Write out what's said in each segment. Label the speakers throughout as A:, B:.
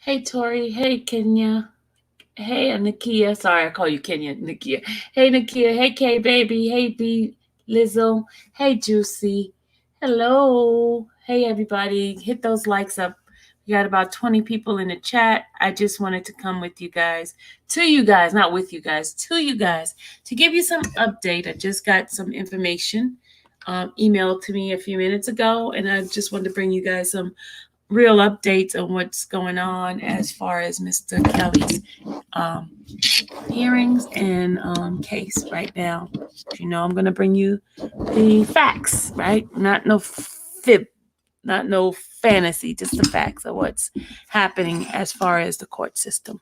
A: Hey Tori, hey Kenya, hey Nakia. Sorry, I call you Kenya, Nakia. Hey Nakia, hey K baby, hey B Lizzo, hey Juicy. Hello. Hey everybody. Hit those likes up. We got about 20 people in the chat. I just wanted to come with you guys, to you guys, not with you guys, to you guys, to give you some update. I just got some information emailed to me a few minutes ago, and I just wanted to bring you guys some real updates on what's going on as far as Mr. Kelly's um, hearings and case right now. You know, I'm going to bring you the facts, right? Not no fib, not no fantasy, just the facts of what's happening as far as the court system.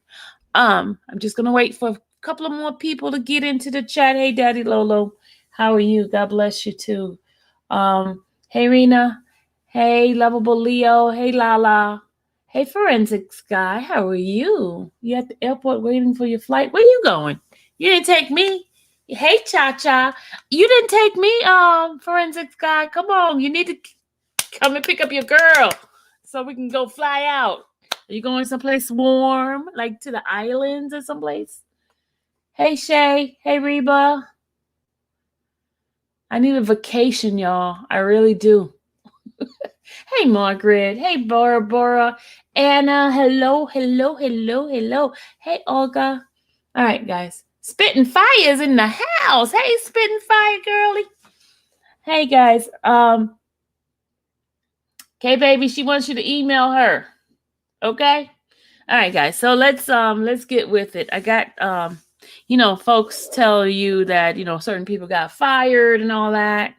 A: I'm just going to wait for a couple of more people to get into the chat. Hey, Daddy Lolo, how are you? God bless you too. Hey, Rena. Hey, lovable Leo. Hey, Lala. Hey, forensics guy. How are you? You at the airport waiting for your flight? Where you going? You didn't take me. Hey, Cha Cha. You didn't take me, forensics guy. Come on. You need to come and pick up your girl so we can go fly out. Are you going someplace warm, like to the islands or someplace? Hey, Shay. Hey, Reba. I need a vacation, y'all. I really do. Hey, Margaret. Hey, Bora Bora. Anna. Hello, hello, hello, hello. Hey, Olga. All right, guys. Spitting Fire's in the house. Hey, Spitting Fire, girly. Hey, guys. Okay, baby, she wants you to email her. Okay? All right, guys. So let's get with it. I got folks tell you that, certain people got fired and all that.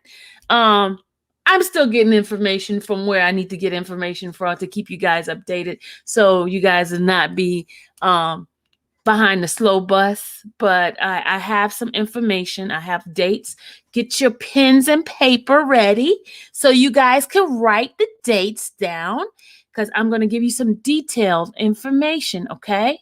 A: I'm still getting information from where I need to get information from to keep you guys updated, so you guys will not be behind the slow bus. But I have some information. I have dates. Get your pens and paper ready so you guys can write the dates down, because I'm going to give you some detailed information, okay?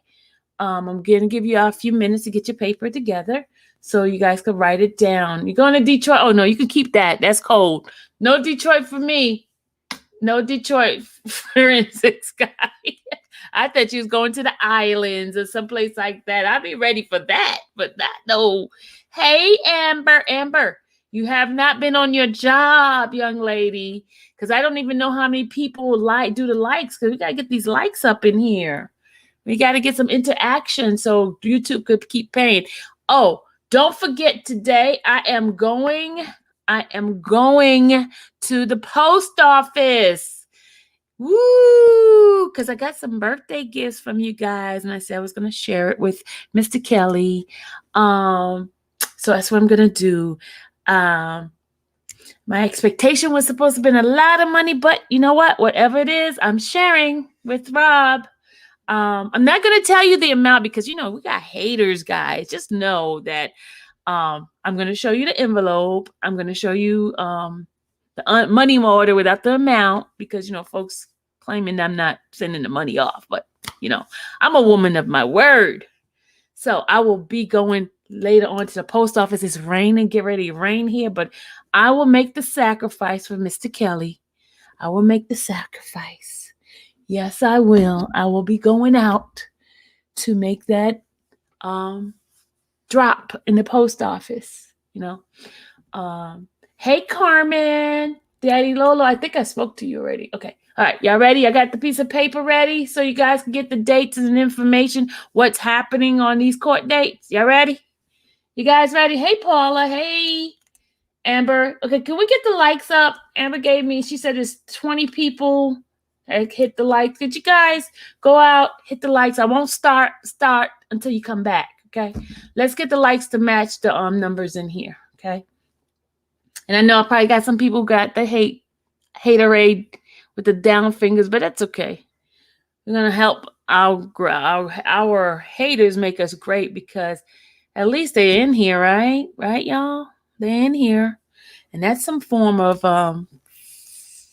A: I'm going to give you a few minutes to get your paper together so you guys can write it down. You're going to Detroit? Oh, no, you can keep that. That's cold. No Detroit for me. No Detroit forensics guy. I thought you was going to the islands or someplace like that. I'd be ready for that, but not no. Hey, Amber. Amber, you have not been on your job, young lady, because I don't even know how many people do the likes, because we got to get these likes up in here. We got to get some interaction so YouTube could keep paying. Oh, don't forget today I am going to the post office. Woo! Because I got some birthday gifts from you guys, and I said I was going to share it with Mr. Kelly. So that's what I'm going to do. My expectation was supposed to have been a lot of money, but you know what? Whatever it is, I'm sharing with Rob. I'm not going to tell you the amount because, we got haters, guys. Just know that I'm going to show you the envelope. I'm going to show you the money order without the amount because, folks claiming I'm not sending the money off. But, I'm a woman of my word. So I will be going later on to the post office. It's raining. Get ready to rain here. But I will make the sacrifice for Mr. Kelly. I will make the sacrifice. Yes, I will. I will be going out to make that drop in the post office, Hey, Carmen, Daddy Lolo, I think I spoke to you already. Okay. All right. Y'all ready? I got the piece of paper ready so you guys can get the dates and information, what's happening on these court dates. Y'all ready? You guys ready? Hey, Paula. Hey, Amber. Okay. Can we get the likes up? Amber gave me, she said there's 20 people. Hit the likes. Did you guys go out, hit the likes? I won't start until you come back. Okay. Let's get the likes to match the numbers in here. Okay. And I know I probably got some people who got the haterade with the down fingers, but that's okay. We're gonna help our haters make us great because at least they're in here, right? Right, y'all? They're in here, and that's some form of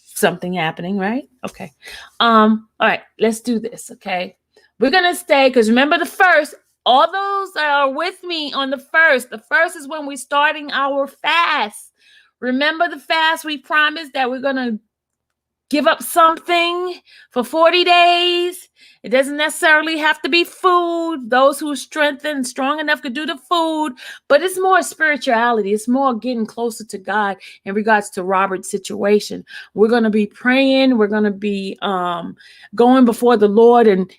A: something happening, right? Okay. All right, let's do this. Okay, we're gonna stay because remember the first. All those that are with me on the first. The first is when we're starting our fast. Remember the fast we promised that we're going to give up something for 40 days. It doesn't necessarily have to be food. Those who are strengthened, strong enough could do the food, but it's more spirituality. It's more getting closer to God in regards to Robert's situation. We're going to be praying. We're going to be going before the Lord and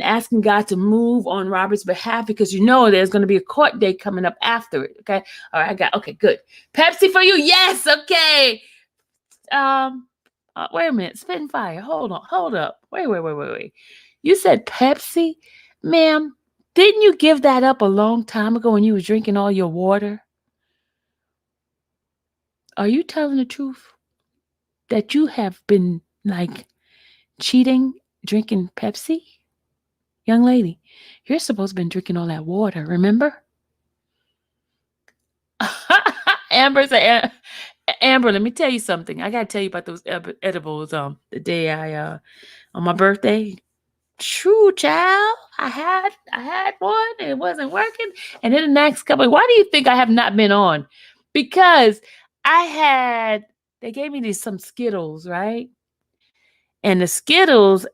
A: asking God to move on Robert's behalf, because there's going to be a court date coming up after it. Okay. All right. Okay, good. Pepsi for you. Yes. Okay. Wait a minute. Spitting fire. Hold on. Hold up. Wait. You said Pepsi? Ma'am, didn't you give that up a long time ago when you was drinking all your water? Are you telling the truth that you have been cheating, drinking Pepsi? Young lady, you're supposed to have been drinking all that water, remember? Amber said, Amber, let me tell you something. I got to tell you about those edibles the day on my birthday. True, child. I had one. It wasn't working. And then the next couple, why do you think I have not been on? Because they gave me some Skittles, right? And the Skittles,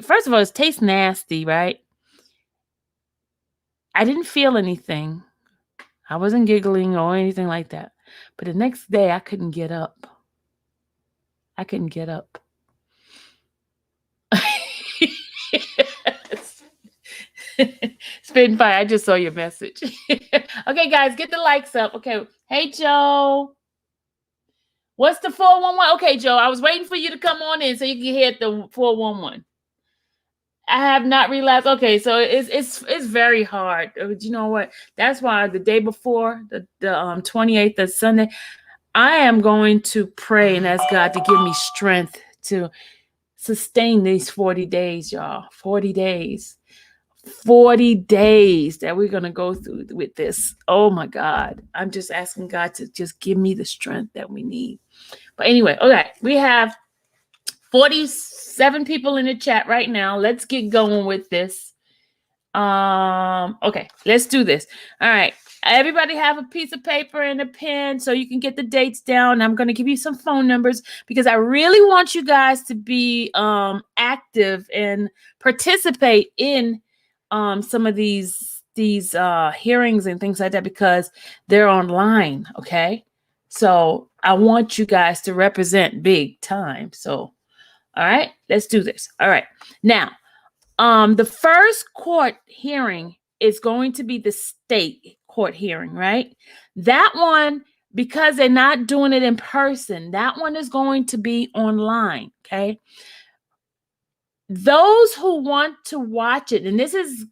A: first of all, it tastes nasty, right? I didn't feel anything. I wasn't giggling or anything like that. But the next day, I couldn't get up. Spitting fire. I just saw your message. Okay, guys, get the likes up. Okay. Hey, Joe. What's the 411? Okay, Joe, I was waiting for you to come on in so you can hit the 411. I have not relapsed. Okay, so it's very hard. You know what? That's why the day before, the 28th of Sunday, I am going to pray and ask God to give me strength to sustain these 40 days, y'all. 40 days. 40 days that we're going to go through with this. Oh my God. I'm just asking God to just give me the strength that we need. But anyway, okay. We have 47 people in the chat right now. Let's get going with this. Okay, let's do this. All right. Everybody have a piece of paper and a pen so you can get the dates down. I'm going to give you some phone numbers because I really want you guys to be active and participate in some of these hearings and things like that, because they're online. Okay. So I want you guys to represent big time. So, all right, let's do this. All right. Now, the first court hearing is going to be the state court hearing, right? That one, because they're not doing it in person, that one is going to be online. Okay. Those who want to watch it, and this is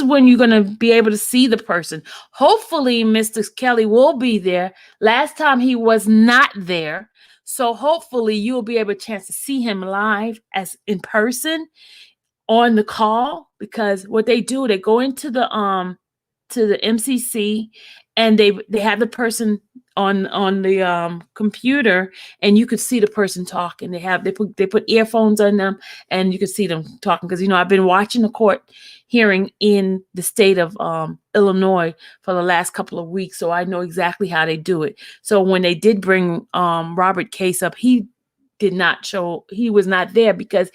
A: when you're going to be able to see the person. Hopefully, Mr. Kelly will be there. Last time he was not there. So hopefully you'll be able to chance to see him live as in person on the call, because what they do, they go into the MCC and they have the person on the computer, and you could see the person talking. They put earphones on them and you can see them talking, because I've been watching the court hearing in the state of Illinois for the last couple of weeks, so I know exactly how they do it. So when they did bring Robert Case up, he did not show, he was not there because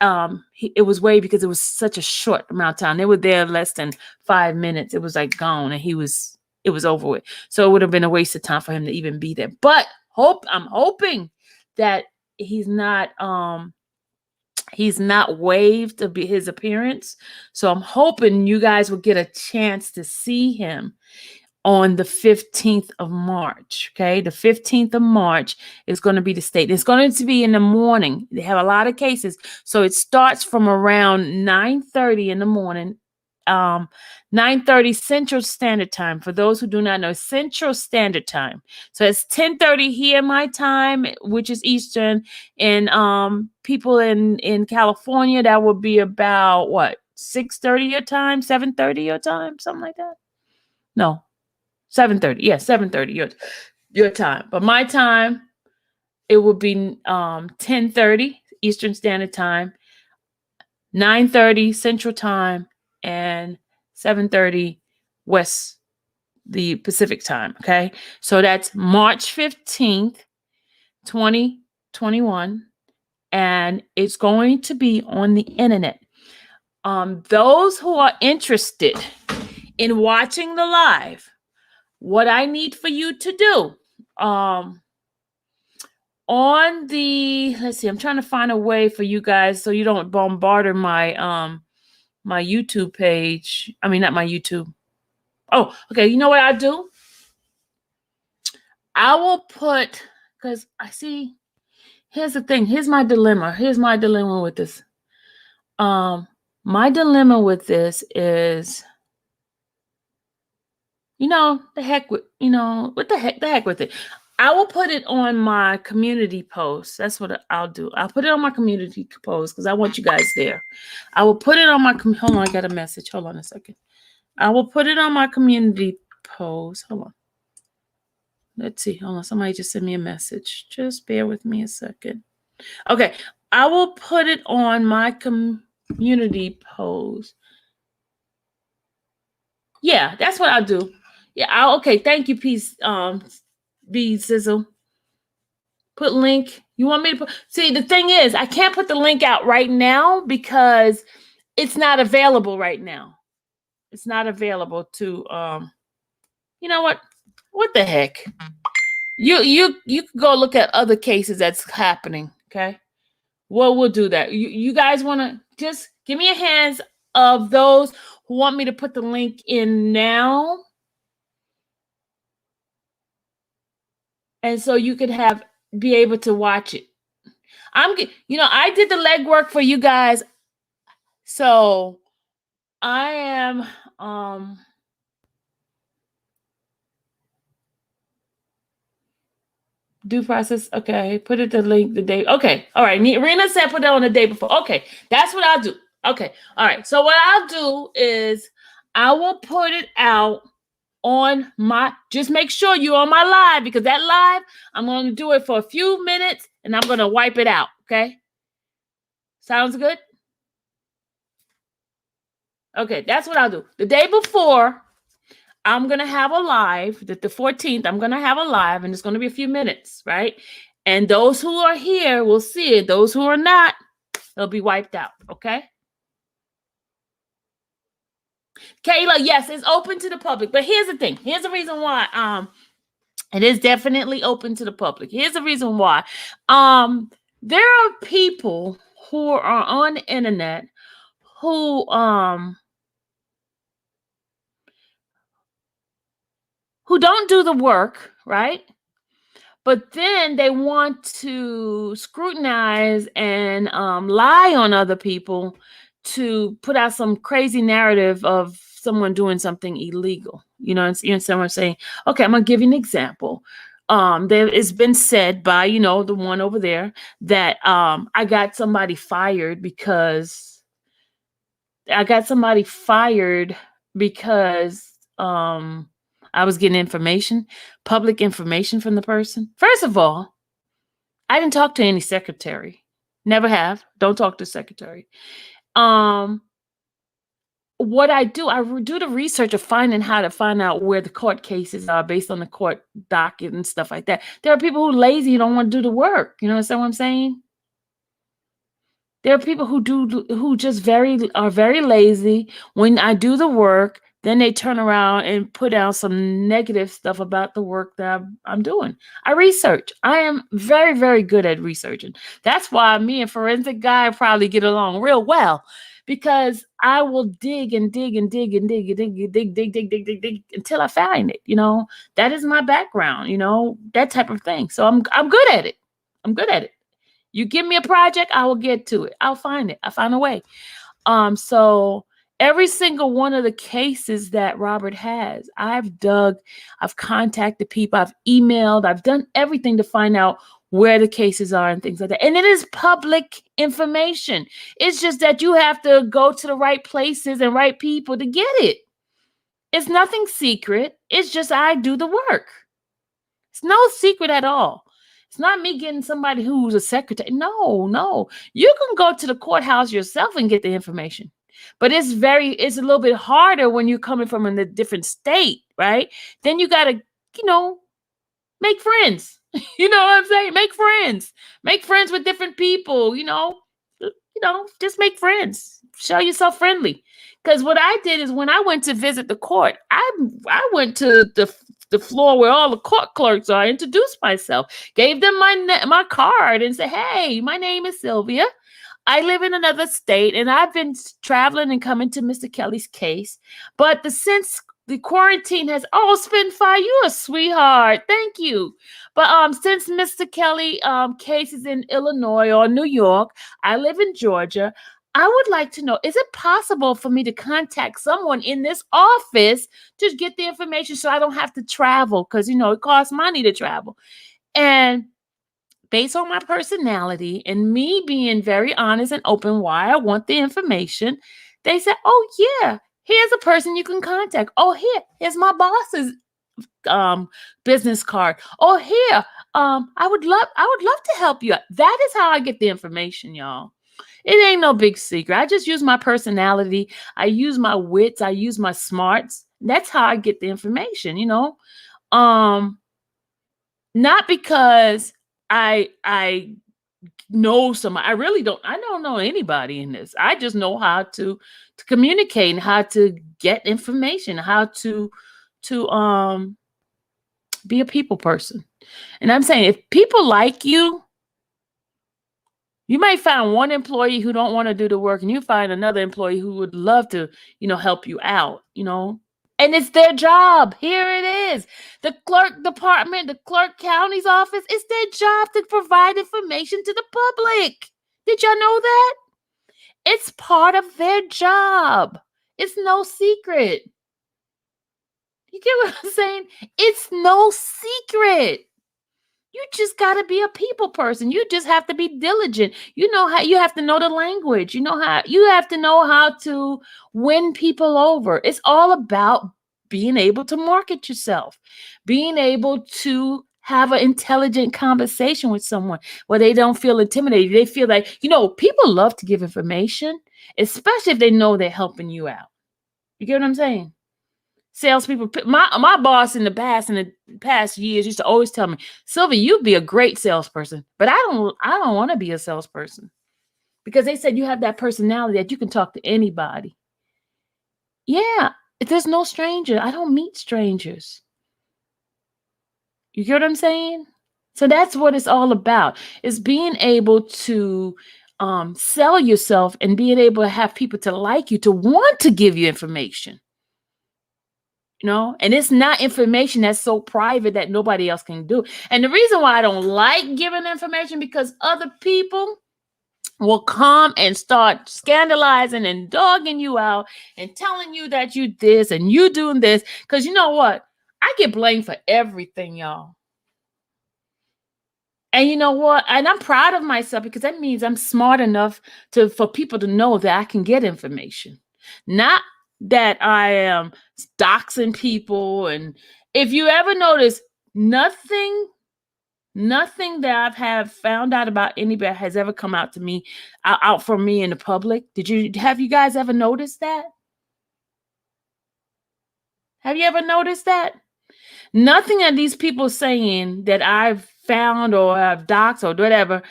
A: it was waived because it was such a short amount of time. They were there less than 5 minutes. It was like gone, and it was over with. So it would have been a waste of time for him to even be there. But I'm hoping that he's not waived to be his appearance. So I'm hoping you guys will get a chance to see him on the 15th of March. Okay. The 15th of March is going to be the state. It's going to be in the morning. They have a lot of cases. So it starts from around 9:30 in the morning, 9:30 Central Standard Time. For those who do not know, Central Standard Time. So it's 10:30 here, my time, which is Eastern. And people in California, that would be about what? 6:30 your time, 7:30 your time, something like that. No. 7:30. Yeah, 7:30 your time. But my time, it would be 10:30 Eastern Standard Time, 9:30 Central Time, and 7:30 the Pacific Time. Okay. So that's March 15th, 2020. 21, and it's going to be on the internet. Those who are interested in watching the live, what I need for you to do, on the, let's see, I'm trying to find a way for you guys so you don't bombard my my YouTube page. I mean, not my YouTube. Oh, okay. You know what I do? I will put, because I see, here's the thing. Here's my dilemma. Here's my dilemma with this. My dilemma with this is, the heck with, what the heck with it. I will put it on my community post. That's what I'll do. I'll put it on my community post because I want you guys there. I will put it on my, hold on, I got a message. Hold on a second. I will put it on my community post. Hold on. Let's see. Hold on. Somebody just sent me a message. Just bear with me a second. Okay. I will put it on my community post. Yeah, that's what I'll do. Yeah. Okay. Thank you, Peace. B Sizzle. Put link. You want me to put? See, the thing is, I can't put the link out right now because it's not available right now. It's not available to. You know what? What the heck? You can go look at other cases that's happening. Okay. Well, we'll do that. You guys want to just give me a hands of those who want me to put the link in now. And so you could be able to watch it. I did the legwork for you guys. So I am, due process. Okay. Put it the link the day. Okay. All right. Rena said put it on the day before. Okay. That's what I'll do. Okay. All right. So what I'll do is I will put it out on just make sure you're on my live, because that live, I'm going to do it for a few minutes and I'm going to wipe it out. Okay. Sounds good? Okay. That's what I'll do. The day before, I'm going to have a live, the 14th, I'm going to have a live, and it's going to be a few minutes, right? And those who are here will see it. Those who are not, they'll be wiped out. Okay. Kayla, yes, it's open to the public. But here's the thing. Here's the reason why it is definitely open to the public. Here's the reason why. There are people who are on the internet who don't do the work, right? But then they want to scrutinize and lie on other people to put out some crazy narrative of someone doing something illegal. Someone saying, okay, I'm going to give you an example. There it's been said by, the one over there that I got somebody fired because I was getting public information from the person. First of all, I didn't talk to any secretary. Never have. Don't talk to secretary. What I do the research of finding how to find out where the court cases are based on the court docket and stuff like that. There are people who are lazy, don't want to do the work. You understand what I'm saying? There are people who just are very lazy. When I do the work, then they turn around and put out some negative stuff about the work that I'm doing. I research. I am very, very good at researching. That's why me and Forensic Guy probably get along real well, because I will dig and dig and dig and dig and dig and dig until I find it. That is my background. That type of thing. So I'm good at it. I'm good at it. You give me a project, I will get to it. I'll find it. I'll find a way. So every single one of the cases that Robert has, I've contacted people, I've emailed, I've done everything to find out where the cases are and things like that. And it is public information. It's just that you have to go to the right places and right people to get it. It's nothing secret. It's just I do the work. It's no secret at all. It's not me getting somebody who's a secretary. No. You can go to the courthouse yourself and get the information. But it's a little bit harder when you're coming from a different state, right? Then you got to, make friends. You know what I'm saying? Make friends. Make friends with different people, just make friends. Show yourself friendly. Cuz what I did is when I went to visit the court, I went to the floor where all the court clerks are, introduced myself, gave them my card and said, "Hey, my name is Sylvia. I live in another state and I've been traveling and coming to Mr. Kelly's case. But since the quarantine has, oh, Spitfire, you a sweetheart. Thank you. But since Mr. Kelly case is in Illinois or New York, I live in Georgia. I would like to know, is it possible for me to contact someone in this office to get the information so I don't have to travel? Because, it costs money to travel. And based on my personality and me being very honest and open why I want the information, they said, "Oh yeah, here's a person you can contact. Oh, here's my boss's business card. Oh, here, I would love to help you." That is how I get the information, y'all. It ain't no big secret. I just use my personality. I use my wits. I use my smarts. That's how I get the information. Um, Not because I know somebody. I don't know anybody in this. I just know how to communicate and how to get information, how to be a people person. And I'm saying if people like you might find one employee who don't want to do the work and you find another employee who would love to help you out. And it's their job. Here it is. The clerk department, the clerk county's office, it's their job to provide information to the public. Did y'all know that? It's part of their job. It's no secret. You get what I'm saying? It's no secret. You just got to be a people person. You just have to be diligent. You have to know the language. You have to know how to win people over. It's all about being able to market yourself, being able to have an intelligent conversation with someone where they don't feel intimidated. They feel like, people love to give information, especially if they know they're helping you out. You get what I'm saying? Salespeople, my boss in the past years used to always tell me, "Sylvia, you'd be a great salesperson." But I don't want to be a salesperson because they said you have that personality that you can talk to anybody. Yeah, there's no stranger. I don't meet strangers. You get what I'm saying? So that's what it's all about. Is being able to sell yourself and being able to have people to like you, to want to give you information. And it's not information that's so private that nobody else can do. And the reason why I don't like giving information because other people will come and start scandalizing and dogging you out and telling you that you this and you doing this. Because you know what? I get blamed for everything, y'all. And you know what? And I'm proud of myself because that means I'm smart enough for people to know that I can get information. Not that I am doxing people. And if you ever notice, nothing that I've have found out about anybody has ever come out to me, out from me in the public. Have you guys ever noticed that? Have you ever noticed that? Nothing that these people saying that I've found or have doxed or whatever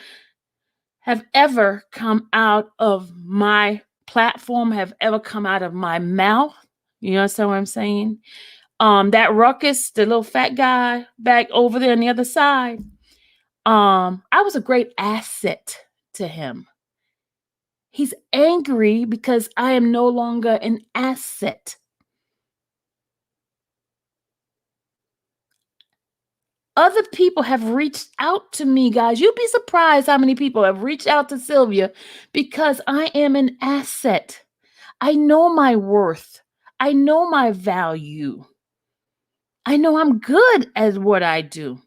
A: have ever come out of my platform, have ever come out of my mouth. You understand what I'm saying? That ruckus, the little fat guy back over there on the other side, I was a great asset to him. He's angry because I am no longer an asset. Other people have reached out to me, guys. You'd be surprised how many people have reached out to Sylvia because I am an asset. I know my worth. I know my value. I know I'm good at what I do.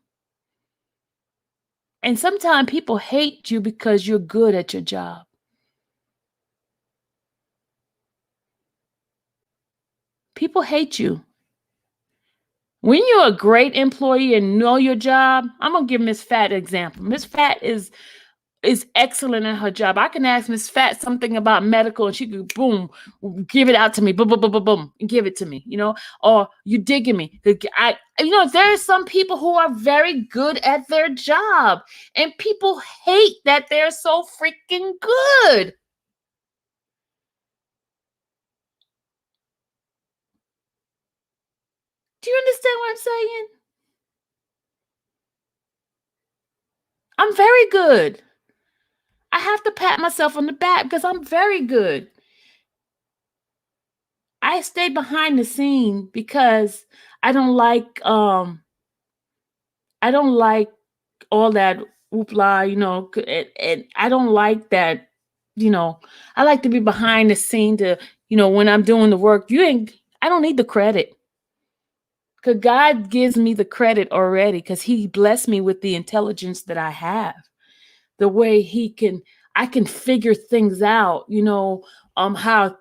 A: And sometimes people hate you because you're good at your job. People hate you. When you're a great employee and know your job, I'm going to give Miss Fat an example. Miss Fat is is excellent at her job. I can ask Miss Fat something about medical and she could boom, give it out to me, boom, boom, boom, boom, boom, and give it to me, or you digging me. There are some people who are very good at their job and people hate that they're so freaking good. Do you understand what I'm saying? I'm very good. I have to pat myself on the back because I'm very good. I stay behind the scene because I don't like all that hoopla, and I don't like that, I like to be behind the scene to, when I'm doing the work, I don't need the credit. Because God gives me the credit already because he blessed me with the intelligence that I have. The way I can figure things out, how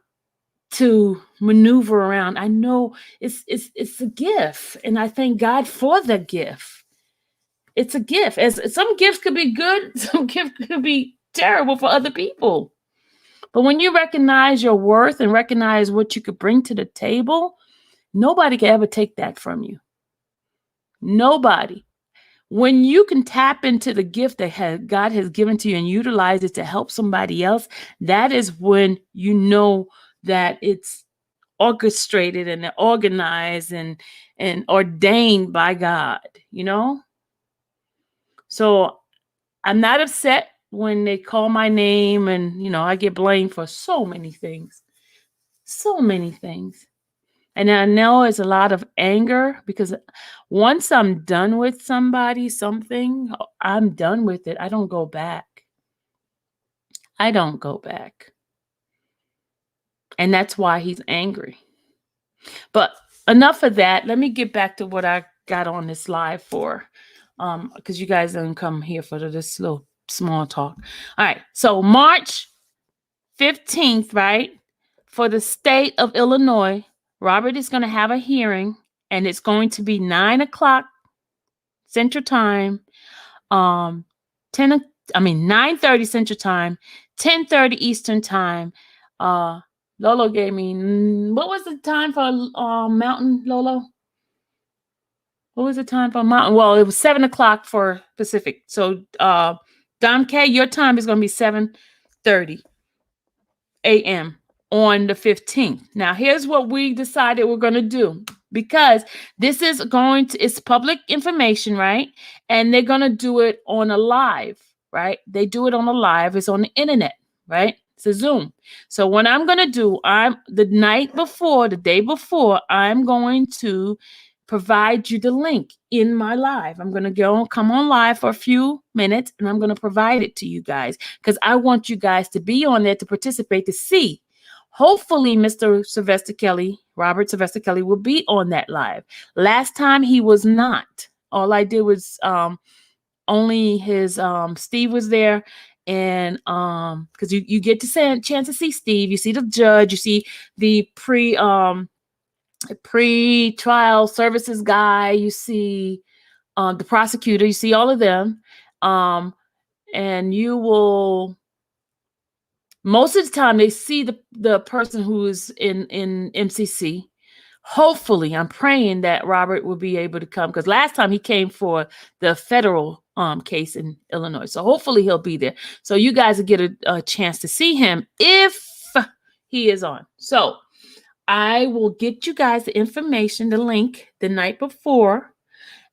A: to maneuver around. I know it's a gift, and I thank God for the gift. It's a gift. As some gifts could be good, some gifts could be terrible for other people. But when you recognize your worth and recognize what you could bring to the table, nobody can ever take that from you. Nobody. When you can tap into the gift that God has given to you and utilize it to help somebody else, that is when you know that it's orchestrated and organized and ordained by God, So I'm not upset when they call my name and, I get blamed for so many things. So many things. And I know it's a lot of anger because once I'm done with something, I'm done with it. I don't go back. I don't go back. And that's why he's angry. But enough of that. Let me get back to what I got on this live for. Because you guys didn't come here for this little small talk. All right. So March 15th, right? For the state of Illinois, Robert is going to have a hearing, and it's going to be 9:00 Central Time, 9:30 Central Time, 10:30 Eastern Time. Lolo gave me, what was the time for Mountain, Lolo? What was the time for Mountain? Well, it was 7:00 for Pacific. So, Dom K, your time is going to be 7:30 a.m. on the 15th. Now, here's what we decided we're going to do, because this is it's public information, right? And they're going to do it on a live, right? They do it on a live. It's on the internet, right? It's a Zoom. So what I'm going to do, the day before, I'm going to provide you the link in my live. I'm going to come on live for a few minutes, and I'm going to provide it to you guys because I want you guys to be on there to participate, to see. Hopefully, Robert Sylvester Kelly will be on that live. Last time he was not. All I did was only his Steve was there, and because you get to say a chance to see Steve, you see the judge, you see the pre-trial services guy, you see the prosecutor, you see all of them, and you will, most of the time they see the person who is in MCC. Hopefully, I'm praying that Robert will be able to come, because last time he came for the federal case in Illinois. So hopefully he'll be there. So you guys will get a chance to see him if he is on. So I will get you guys the information, the link, the night before,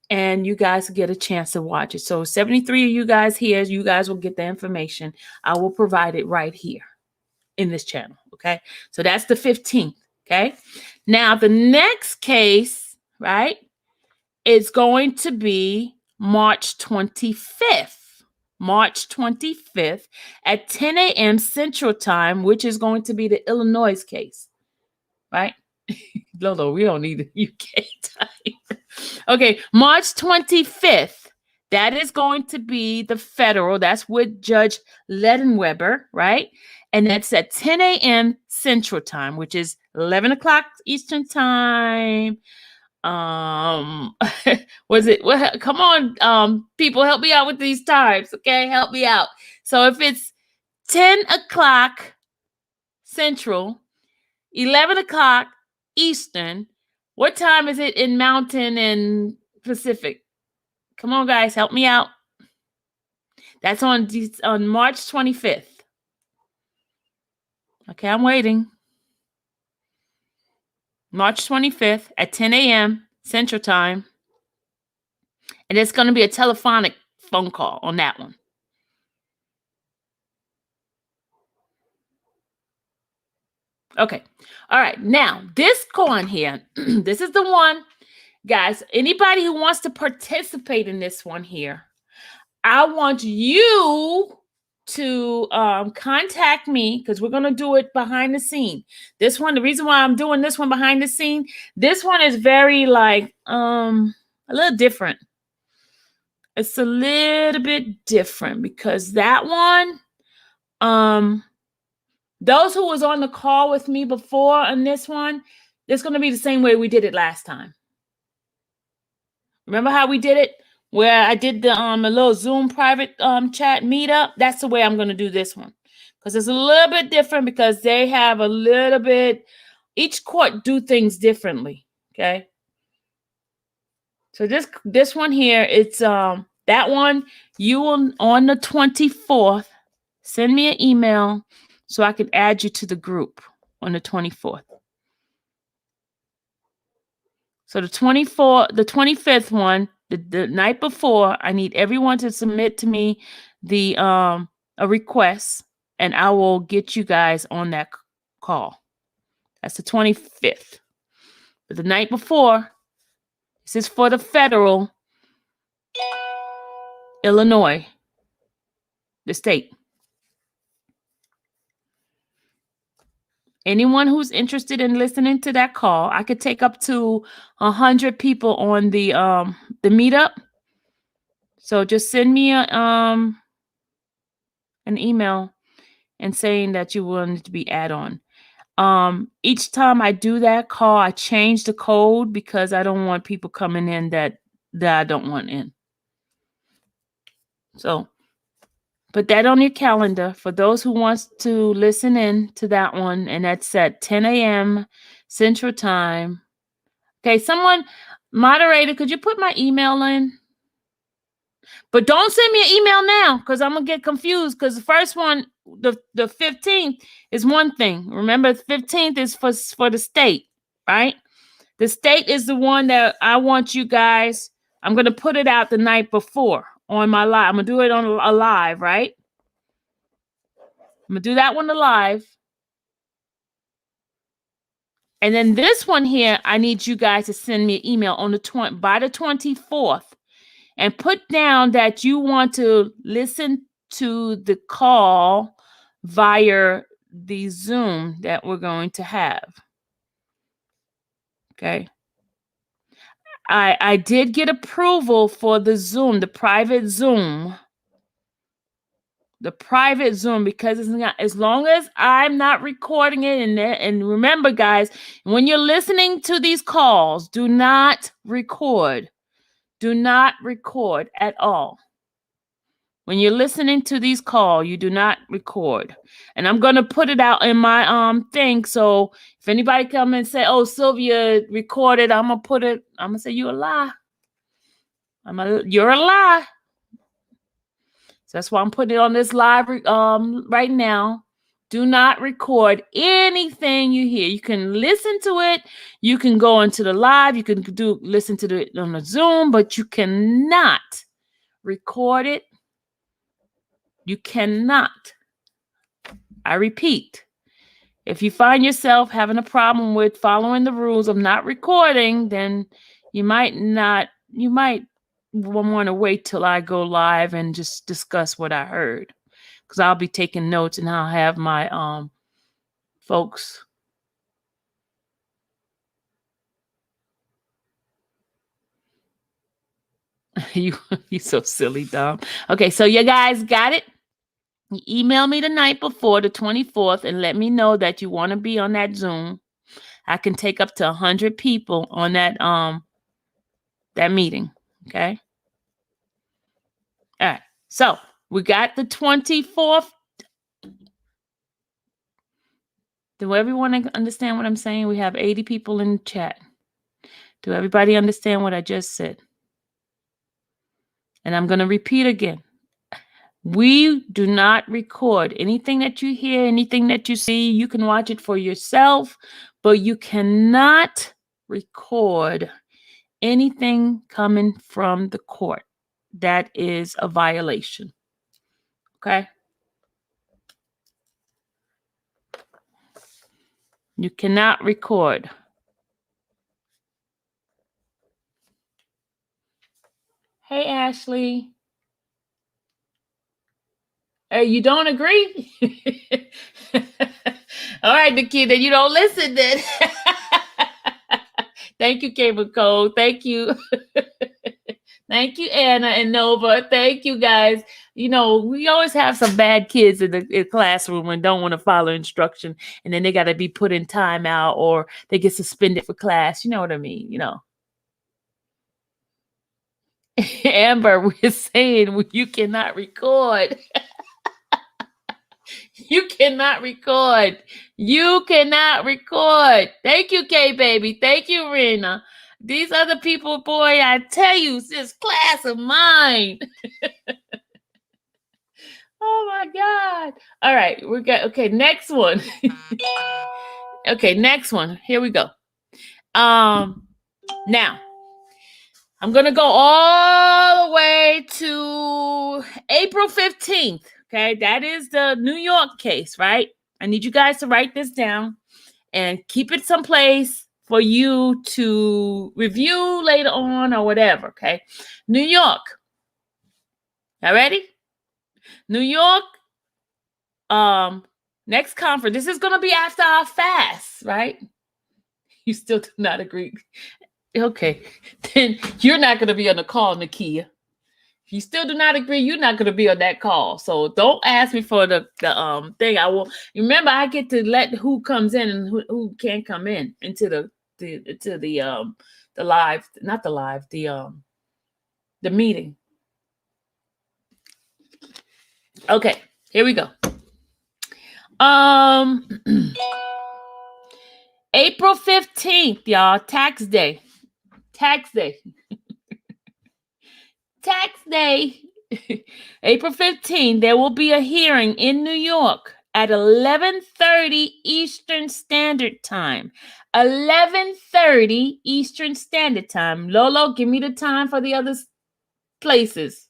A: and you guys get a chance to watch it. So 73 of you guys here, you guys will get the information. I will provide it right here in this channel, okay? So that's the 15th, okay? Now, the next case, right, is going to be March 25th. March 25th at 10 a.m. Central Time, which is going to be the Illinois case, right? Lolo, we don't need the UK time. Okay, March 25th. That is going to be the federal. That's with Judge Ledenweber, right? And that's at 10 a.m. Central Time, which is 11:00 Eastern Time, Was it? Well, come on, people, help me out with these times. Okay, help me out. So if it's 10 o'clock Central, 11 o'clock Eastern, what time is it in Mountain and Pacific? Come on, guys, help me out. That's on March 25th. Okay, I'm waiting. March 25th at 10 a.m. Central Time. And it's going to be a telephonic phone call on that one. Okay. All right. Now, this coin here, this is the one, guys. Anybody who wants to participate in this one here, I want you to contact me because we're going to do it behind the scene. This one, the reason why I'm doing this one behind the scene, this one is very like a little different. It's a little bit different because that one, those who was on the call with me before on this one, it's going to be the same way we did it last time. Remember how we did it? Where I did the a little Zoom private chat meetup? That's the way I'm going to do this one. Because it's a little bit different because they have a little bit, each court do things differently. Okay. So this one here, it's that one, you will on the 24th, send me an email so I can add you to the group on the 24th. So the 25th one, the night before, I need everyone to submit to me the a request, and I will get you guys on that call. That's the 25th. But the night before, this is for the federal, Illinois, the state. Anyone who's interested in listening to that call, I could take up to 100 people on the meetup. So just send me an email and saying that you wanted to be add on. Each time I do that call, I change the code because I don't want people coming in that I don't want in. So put that on your calendar for those who wants to listen in to that one, and that's at 10 a.m. Central Time. Okay, someone, moderator, could you put my email in? But don't send me an email now because I'm going to get confused because the first one, the 15th is one thing. Remember, the 15th is for the state, right? The state is the one that I want you guys, I'm going to put it out the night before on my live. I'm going to do it on a live, right? I'm going to do that one live. And then this one here, I need you guys to send me an email on by the 24th and put down that you want to listen to the call via the Zoom that we're going to have. Okay. I did get approval for the Zoom, the private Zoom. The private Zoom, because it's not, as long as I'm not recording it and remember, guys, when you're listening to these calls, do not record. Do not record at all. When you're listening to these calls, you do not record. And I'm going to put it out in my thing. So if anybody come and say, oh, Sylvia recorded, I'm going to say, you're a lie. You're a lie. So that's why I'm putting it on this live right now. Do not record anything you hear. You can listen to it. You can go into the live. You can listen to it on the Zoom, but you cannot record it. You cannot. I repeat, if you find yourself having a problem with following the rules of not recording, then you might want to wait till I go live and just discuss what I heard, because I'll be taking notes and I'll have my folks. You so silly, Dom. Okay, so you guys got it? You email me the night before, the 24th, and let me know that you want to be on that Zoom. I can take up to 100 people on that that meeting. Okay. All right. So we got the 24th. Do everyone understand what I'm saying? We have 80 people in the chat. Do everybody understand what I just said? And I'm going to repeat again. We do not record anything that you hear, anything that you see. You can watch it for yourself, but you cannot record anything coming from the court. That is a violation. Okay? You cannot record. Hey, Ashley. Hey, you don't agree? All right, Nikita, you don't listen then. Thank you, Cable Code. Thank you. Thank you, Anna and Nova. Thank you, guys. You know, we always have some bad kids in the classroom and don't want to follow instruction. And then they got to be put in timeout or they get suspended for class. You know what I mean? You know. Amber, we're saying you cannot record. You cannot record. You cannot record. Thank you, K baby. Thank you, Rena. These other people, boy, I tell you, this class of mine. Oh my God. All right, we got okay, next one. Okay, next one. Here we go. Now I'm gonna go all the way to April 15th. Okay, that is the New York case, right? I need you guys to write this down and keep it someplace for you to review later on or whatever. Okay, New York. All ready? New York. Next conference. This is gonna be after our fast, right? You still do not agree. Okay, then you're not gonna be on the call, Nakia. If you still do not agree, you're not gonna be on that call. So don't ask me for the thing. I will remember I get to let who comes in and who can't come in into the live, not the live, the meeting. Okay, here we go. April 15th, y'all, tax day. Tax day. Tax day. April 15th, there will be a hearing in New York at 11:30 Eastern Standard Time. 11:30 Eastern Standard Time. Lolo, give me the time for the other places.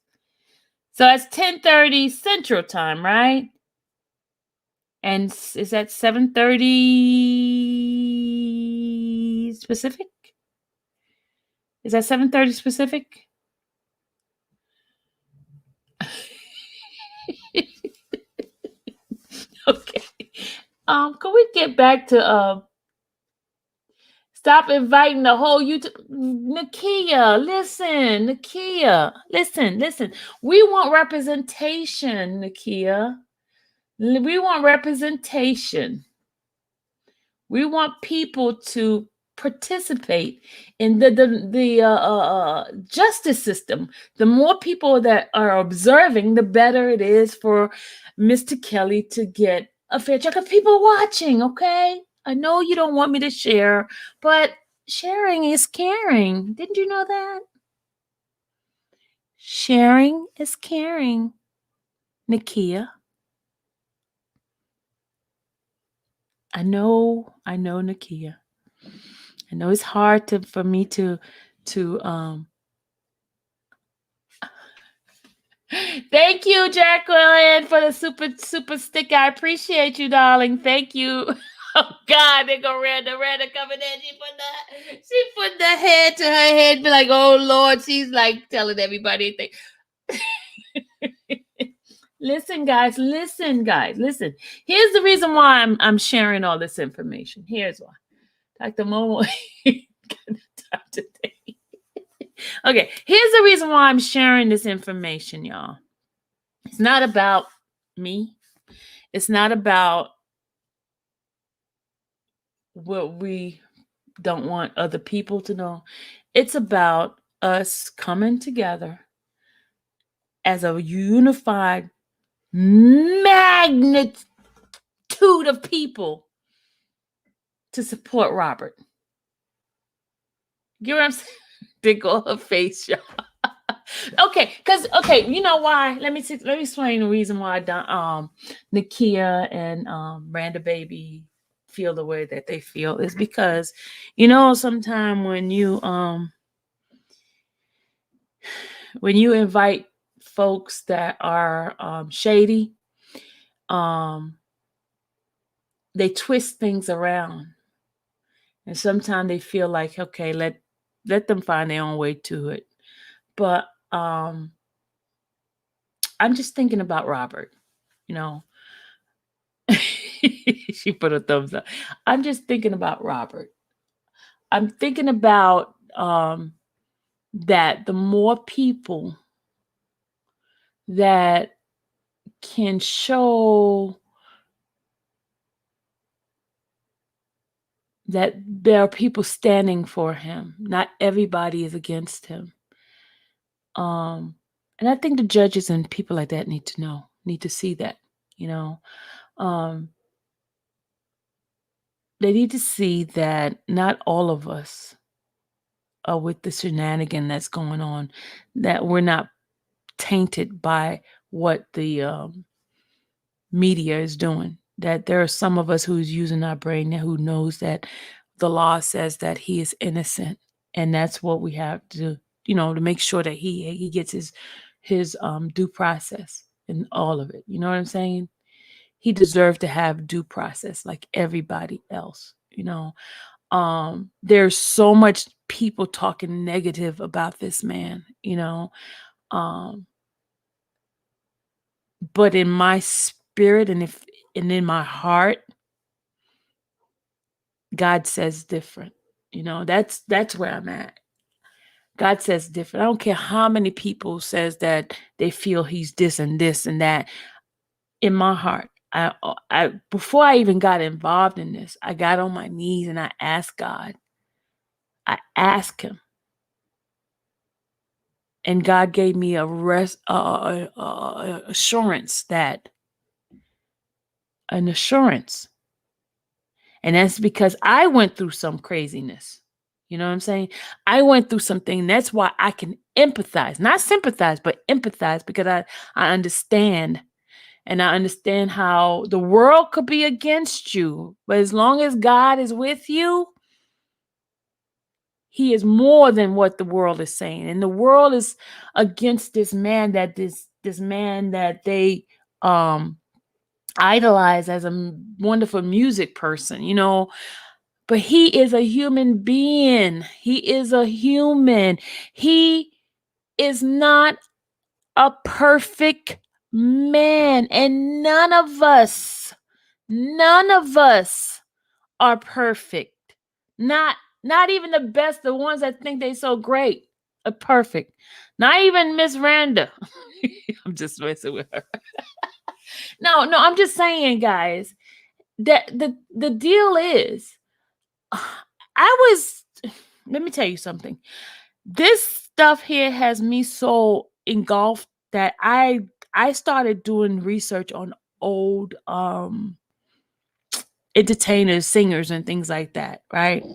A: So that's 10:30 Central Time, right? And is that 7:30 specific? Is that 7:30 specific? Okay. Can we get back to stop inviting the whole YouTube? Nakia, listen. Nakia, listen. We want representation, Nakia. We want representation. We want people to participate in the justice system. The more people that are observing, the better it is for Mr. Kelly to get a fair check of people watching, okay? I know you don't want me to share, but sharing is caring. Didn't you know that? Sharing is caring, Nakia. I know, Nakia. I know it's hard for me to Thank you, Jacqueline, for the super sticker. I appreciate you, darling. Thank you. Oh God, they go Randa coming in. She put the head to her head, be like, oh Lord, she's like telling everybody things. Listen, guys, listen. Here's the reason why I'm sharing all this information. Here's why. Dr. Momo today. Okay, here's the reason why I'm sharing this information, y'all. It's not about me. It's not about what we don't want other people to know. It's about us coming together as a unified magnitude of people to support Robert. You know what I'm saying? Big on her face, y'all. Okay, you know why? Let me explain the reason why Nakia and Randa Baby feel the way that they feel is because, sometimes when you invite folks that are shady, they twist things around, and sometimes they feel like, okay, let them find their own way to it. But I'm just thinking about Robert, She put a thumbs up. I'm just thinking about Robert. I'm thinking about that the more people that can show that there are people standing for him, not everybody is against him. And I think the judges and people like that need to see that, they need to see that not all of us are with the shenanigan that's going on, that we're not tainted by what the media is doing, that there are some of us who's using our brain who knows that the law says that he is innocent, and that's what we have to to make sure that he gets his due process and all of it. You know what I'm saying? He deserved to have due process like everybody else. There's so much people talking negative about this man, but in my spirit and in my heart, God says different. That's where I'm at. God says different. I don't care how many people says that they feel he's this and this and that. In my heart, I before I even got involved in this, I got on my knees and I asked God. I asked him, and God gave me an assurance. And that's because I went through some craziness. You know what I'm saying? I went through something. That's why I can empathize, not sympathize, but empathize, because I understand. And I understand how the world could be against you. But as long as God is with you, he is more than what the world is saying. And the world is against this man that they idolize as a wonderful music person, but he is a human being. He is a human. He is not a perfect man, and none of us are perfect. Not even the best, the ones that think they so great are perfect. Not even Miss Randa. I'm just messing with her. No, I'm just saying, guys, that the deal is, let me tell you something. This stuff here has me so engulfed that I started doing research on old entertainers, singers, and things like that, right?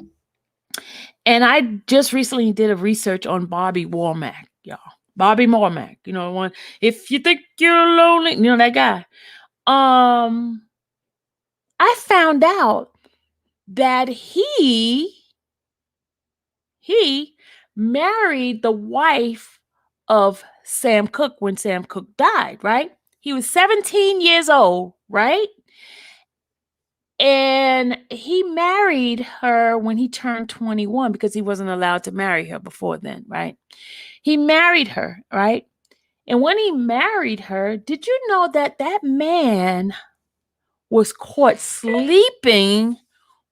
A: And I just recently did a research on Bobby Womack, y'all. Bobby Womack, one. If you think you're lonely, that guy. I found out that he married the wife of Sam Cooke when Sam Cooke died, right? He was 17 years old, right? And he married her when he turned 21 because he wasn't allowed to marry her before then, right? He married her, right? And when he married her, did you know that man was caught sleeping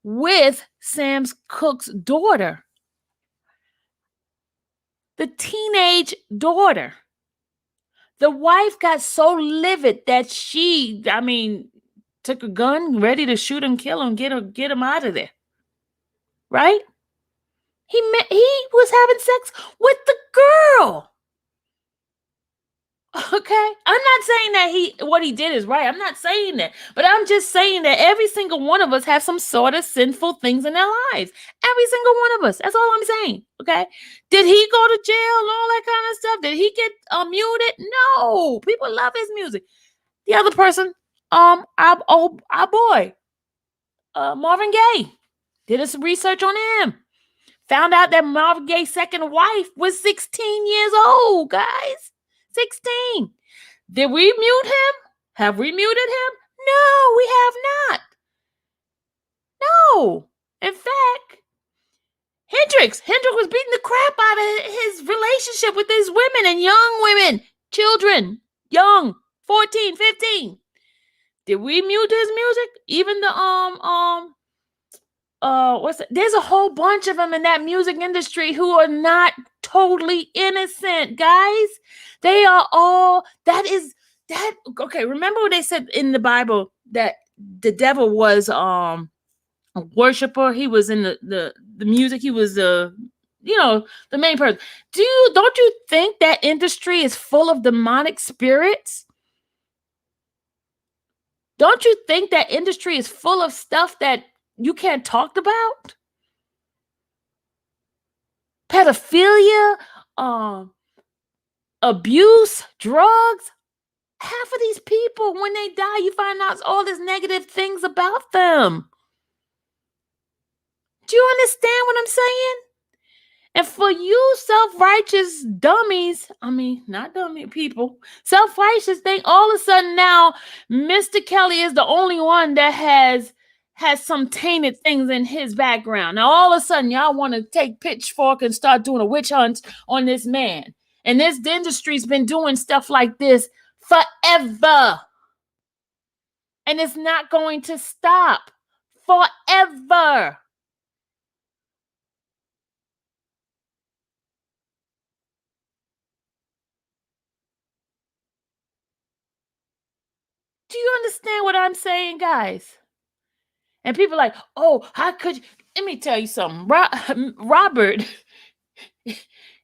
A: with Sam Cooke's daughter? The teenage daughter. The wife got so livid that she, took a gun, ready to shoot him, kill him, get him out of there. Right? He was having sex with the girl. Okay, I'm not saying that what he did is right. I'm not saying that, but I'm just saying that every single one of us have some sort of sinful things in our lives. Every single one of us. That's all I'm saying. Okay, did he go to jail and all that kind of stuff? Did he get muted? No. People love his music. The other person, our boy, Marvin Gaye, did some research on him. Found out that Marvin Gaye's second wife was 16 years old, guys. 16. Did we mute him? Have we muted him? No, we have not. No. In fact, Hendrix was beating the crap out of his relationship with these women and young women, children, young, 14, 15. Did we mute his music? Even the there's a whole bunch of them in that music industry who are not totally innocent, guys. They are all okay. Remember what they said in the Bible that the devil was a worshiper. He was in the music. He was the main person. Don't you think that industry is full of demonic spirits? Don't you think that industry is full of stuff that you can't talk about? Pedophilia, abuse, drugs. Half of these people, when they die, you find out all these negative things about them. Do you understand what I'm saying? And for you self-righteous dummies, not dummy people, self-righteous thing, all of a sudden now, Mr. Kelly is the only one that has some tainted things in his background. Now, all of a sudden, y'all want to take pitchfork and start doing a witch hunt on this man. And the industry's been doing stuff like this forever. And it's not going to stop forever. Do you understand what I'm saying, guys? And people are like, oh, how could you? Let me tell you something.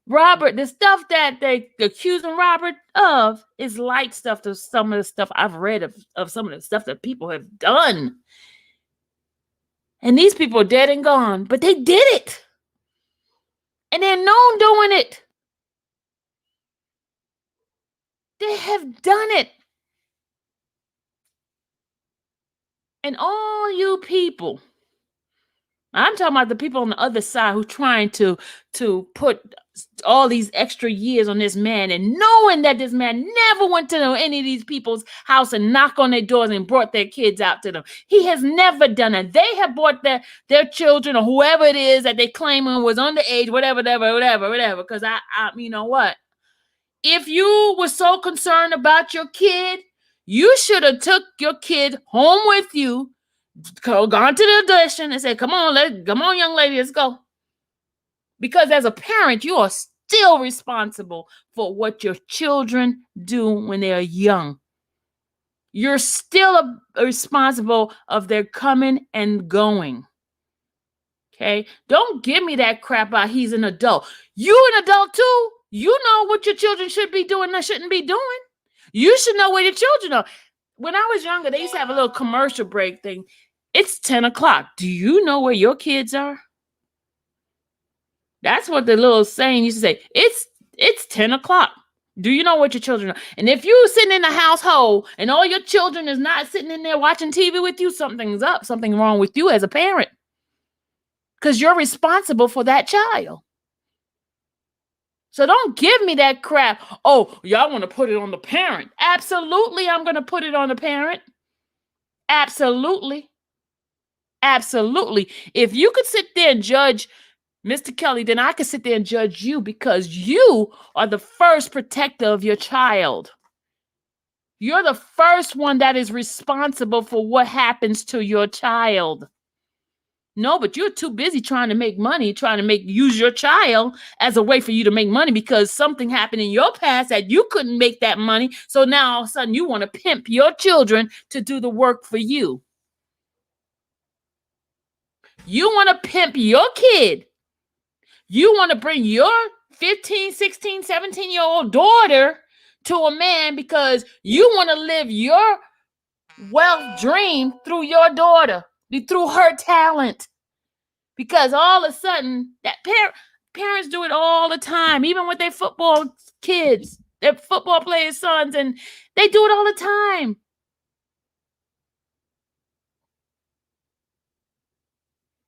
A: Robert, the stuff that they accusing Robert of is light stuff to some of the stuff I've read of some of the stuff that people have done. And these people are dead and gone, but they did it. And they're known doing it. They have done it. And all you people, I'm talking about the people on the other side who trying to put all these extra years on this man and knowing that this man never went to any of these people's house and knocked on their doors and brought their kids out to them. He has never done it. They have brought their children or whoever it is that they claim was underage, whatever. Because I you know what? If you were so concerned about your kid, you should have took your kid home with you, gone to the audition and said, come on, young lady, let's go. Because as a parent, you are still responsible for what your children do when they are young. You're still responsible of their coming and going. Okay? Don't give me that crap about he's an adult. You an adult too. You know what your children should be doing and shouldn't be doing. You should know where your children are. When I was younger, they used to have a little commercial break thing. It's 10 o'clock. Do you know where your kids are? That's what the little saying used to say. It's 10 o'clock. Do you know what your children are? And if you're sitting in a household and all your children is not sitting in there watching TV with you, something's up. Something wrong with you as a parent. Because you're responsible for that child. So don't give me that crap. Oh, y'all want to put it on the parent. Absolutely, I'm going to put it on the parent. Absolutely. If you could sit there and judge Mr. Kelly, then I could sit there and judge you because you are the first protector of your child. You're the first one that is responsible for what happens to your child. No, but you're too busy trying to make money, use your child as a way for you to make money because something happened in your past that you couldn't make that money. So now all of a sudden you want to pimp your children to do the work for you. You want to pimp your kid. You want to bring your 15, 16, 17-year-old daughter to a man because you want to live your wealth dream through your daughter, through her talent. Because all of a sudden, that parents do it all the time, even with their football kids, their football players' sons, and they do it all the time.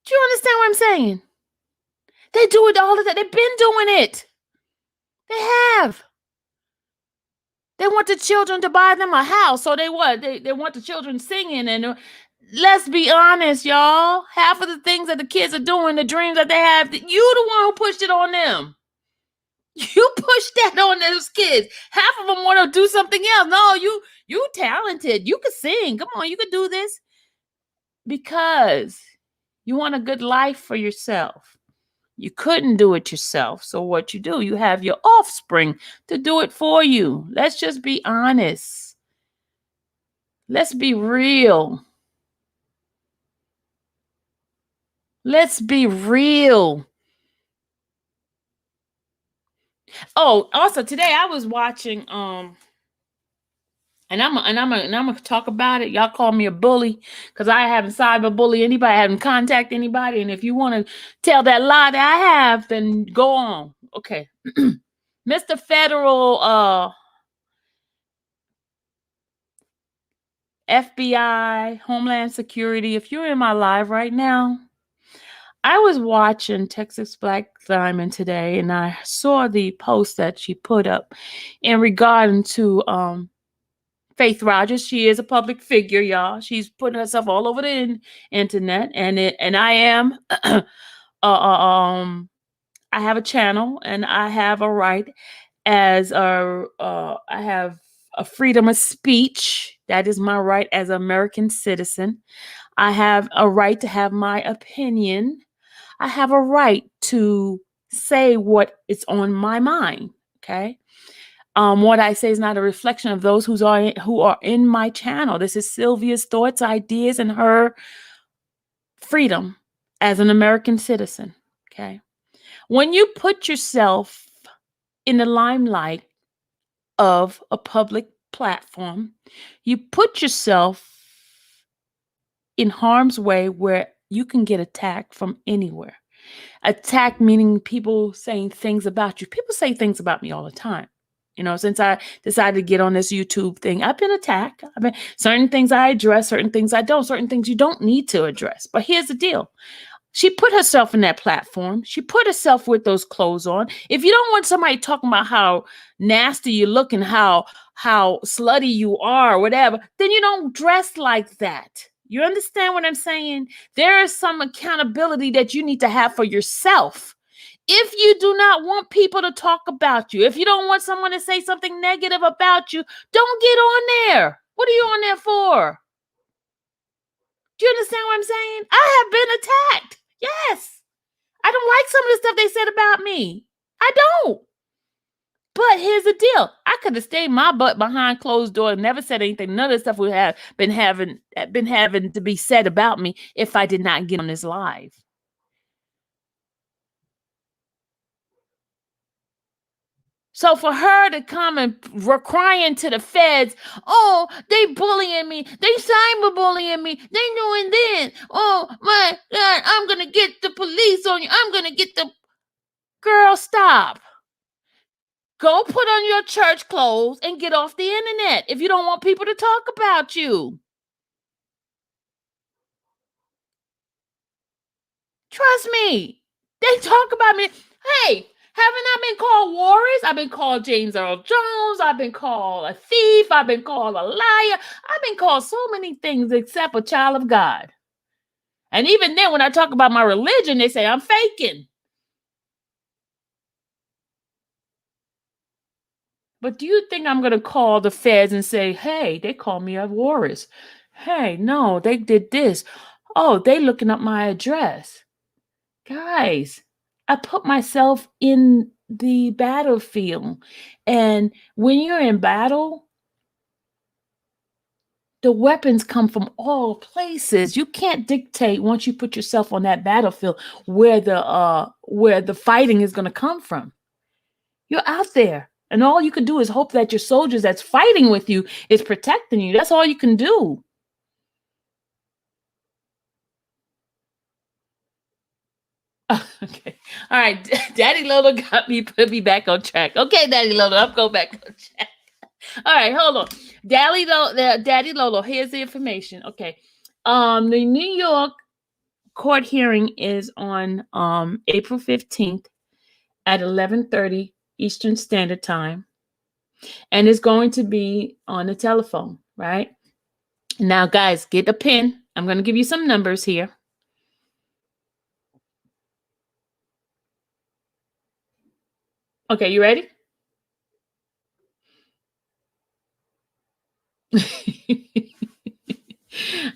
A: Do you understand what I'm saying? They do it all the time. They've been doing it. They have. They want the children to buy them a house. So they what? They want the children singing. And let's be honest, y'all. Half of the things that the kids are doing, the dreams that they have, you the one who pushed it on them. You pushed that on those kids. Half of them want to do something else. No, you talented. You could sing. Come on, you could do this. Because you want a good life for yourself. You couldn't do it yourself. So what you do, you have your offspring to do it for you. Let's just be honest. Let's be real. Let's be real. Oh, also today I was watching and I'm gonna talk about it. Y'all call me a bully because I haven't cyberbully anybody, I haven't contacted anybody. And if you want to tell that lie that I have, then go on. Okay. Mr. Federal FBI, Homeland Security, if you're in my live right now, I was watching Texas Black Diamond today and I saw the post that she put up in regard to Faith Rogers. She is a public figure, y'all. She's putting herself all over the internet, and I am I have a channel and I have a right as I have a freedom of speech. That is my right as an American citizen. I have a right to have my opinion. I have a right to say what is on my mind. Okay. What I say is not a reflection of those who are in my channel. This is Sylvia's thoughts, ideas, and her freedom as an American citizen. Okay. When you put yourself in the limelight of a public platform, you put yourself in harm's way where you can get attacked from anywhere. Attack meaning people saying things about you. People say things about me all the time. You know, since I decided to get on this YouTube thing, I've been attacked. Certain things I address, certain things I don't, certain things you don't need to address. But here's the deal. She put herself in that platform. She put herself with those clothes on. If you don't want somebody talking about how nasty you look and how slutty you are or whatever, then you don't dress like that. You understand what I'm saying? There is some accountability that you need to have for yourself. If you do not want people to talk about you, if you don't want someone to say something negative about you, don't get on there. What are you on there for? Do you understand what I'm saying? I have been attacked. Yes. I don't like some of the stuff they said about me. I don't. But here's the deal. I could have stayed my butt behind closed doors and never said anything. None of the stuff would have been having to be said about me if I did not get on this live. So for her to come and crying to the feds, oh, they bullying me, they cyberbullying me, they doing this. Oh my God, I'm gonna get the police on you. I'm gonna get the girl. Stop. Go put on your church clothes and get off the internet if you don't want people to talk about you. Trust me, they talk about me. Hey. Haven't I been called Warris? I've been called James Earl Jones. I've been called a thief. I've been called a liar. I've been called so many things except a child of God. And even then, when I talk about my religion, they say I'm faking. But do you think I'm going to call the feds and say, hey, they called me a Warris? Hey, no, they did this. Oh, they looking up my address. Guys, I put myself in the battlefield. And when you're in battle, the weapons come from all places. You can't dictate once you put yourself on that battlefield where the fighting is going to come from. You're out there. And all you can do is hope that your soldiers that's fighting with you is protecting you. That's all you can do. Okay. All right. Daddy Lola put me back on track. Okay, Daddy Lola, I'm going back on track. All right, hold on. Daddy Lola, here's the information. Okay. The New York court hearing is on April 15th at 11:30 Eastern Standard Time. And it's going to be on the telephone, right? Now, guys, get a pen. I'm going to give you some numbers here. Okay, you ready?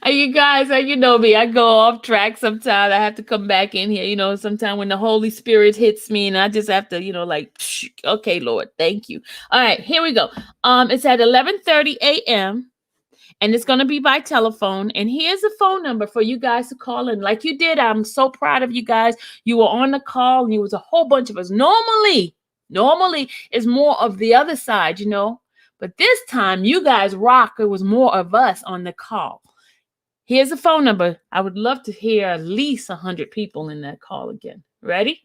A: You guys, you know me. I go off track sometimes. I have to come back in here. Sometimes when the Holy Spirit hits me, and I just have to, okay, Lord, thank you. All right, here we go. It's at 11:30 a.m. and it's going to be by telephone. And here's a phone number for you guys to call in. Like you did, I'm so proud of you guys. You were on the call, and it was a whole bunch of us. Normally, it's more of the other side, But this time, you guys rock. It was more of us on the call. Here's a phone number. I would love to hear at least 100 people in that call again. Ready?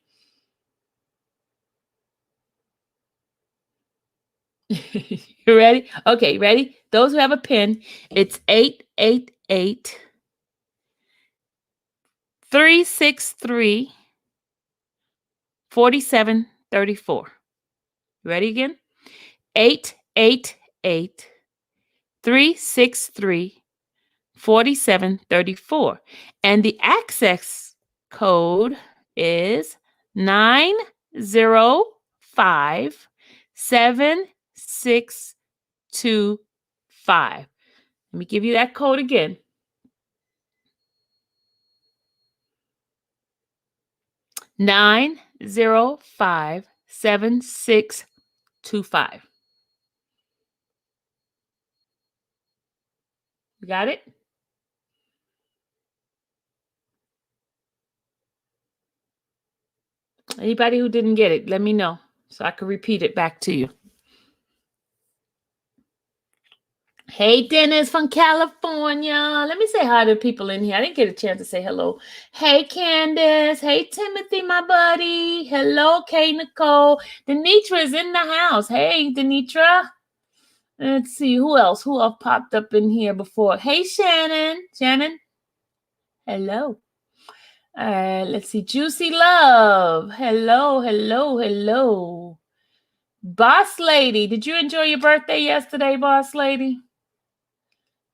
A: You ready? Okay, ready? Those who have a pen, it's 888 363 4734. Ready again? 888 363 4734. And the access code is 9057625. Let me give you that code again. 9057625. You got it? Anybody who didn't get it, let me know so I can repeat it back to you. Hey, Dennis from California. Let me say hi to people in here. I didn't get a chance to say hello. Hey, Candace. Hey, Timothy, my buddy. Hello, Kay Nicole. Denitra is in the house. Hey, Denitra. Let's see. Who else popped up in here before? Hey, Shannon. Shannon. Hello. All right. Let's see. Juicy Love. Hello. Boss Lady. Did you enjoy your birthday yesterday, Boss Lady?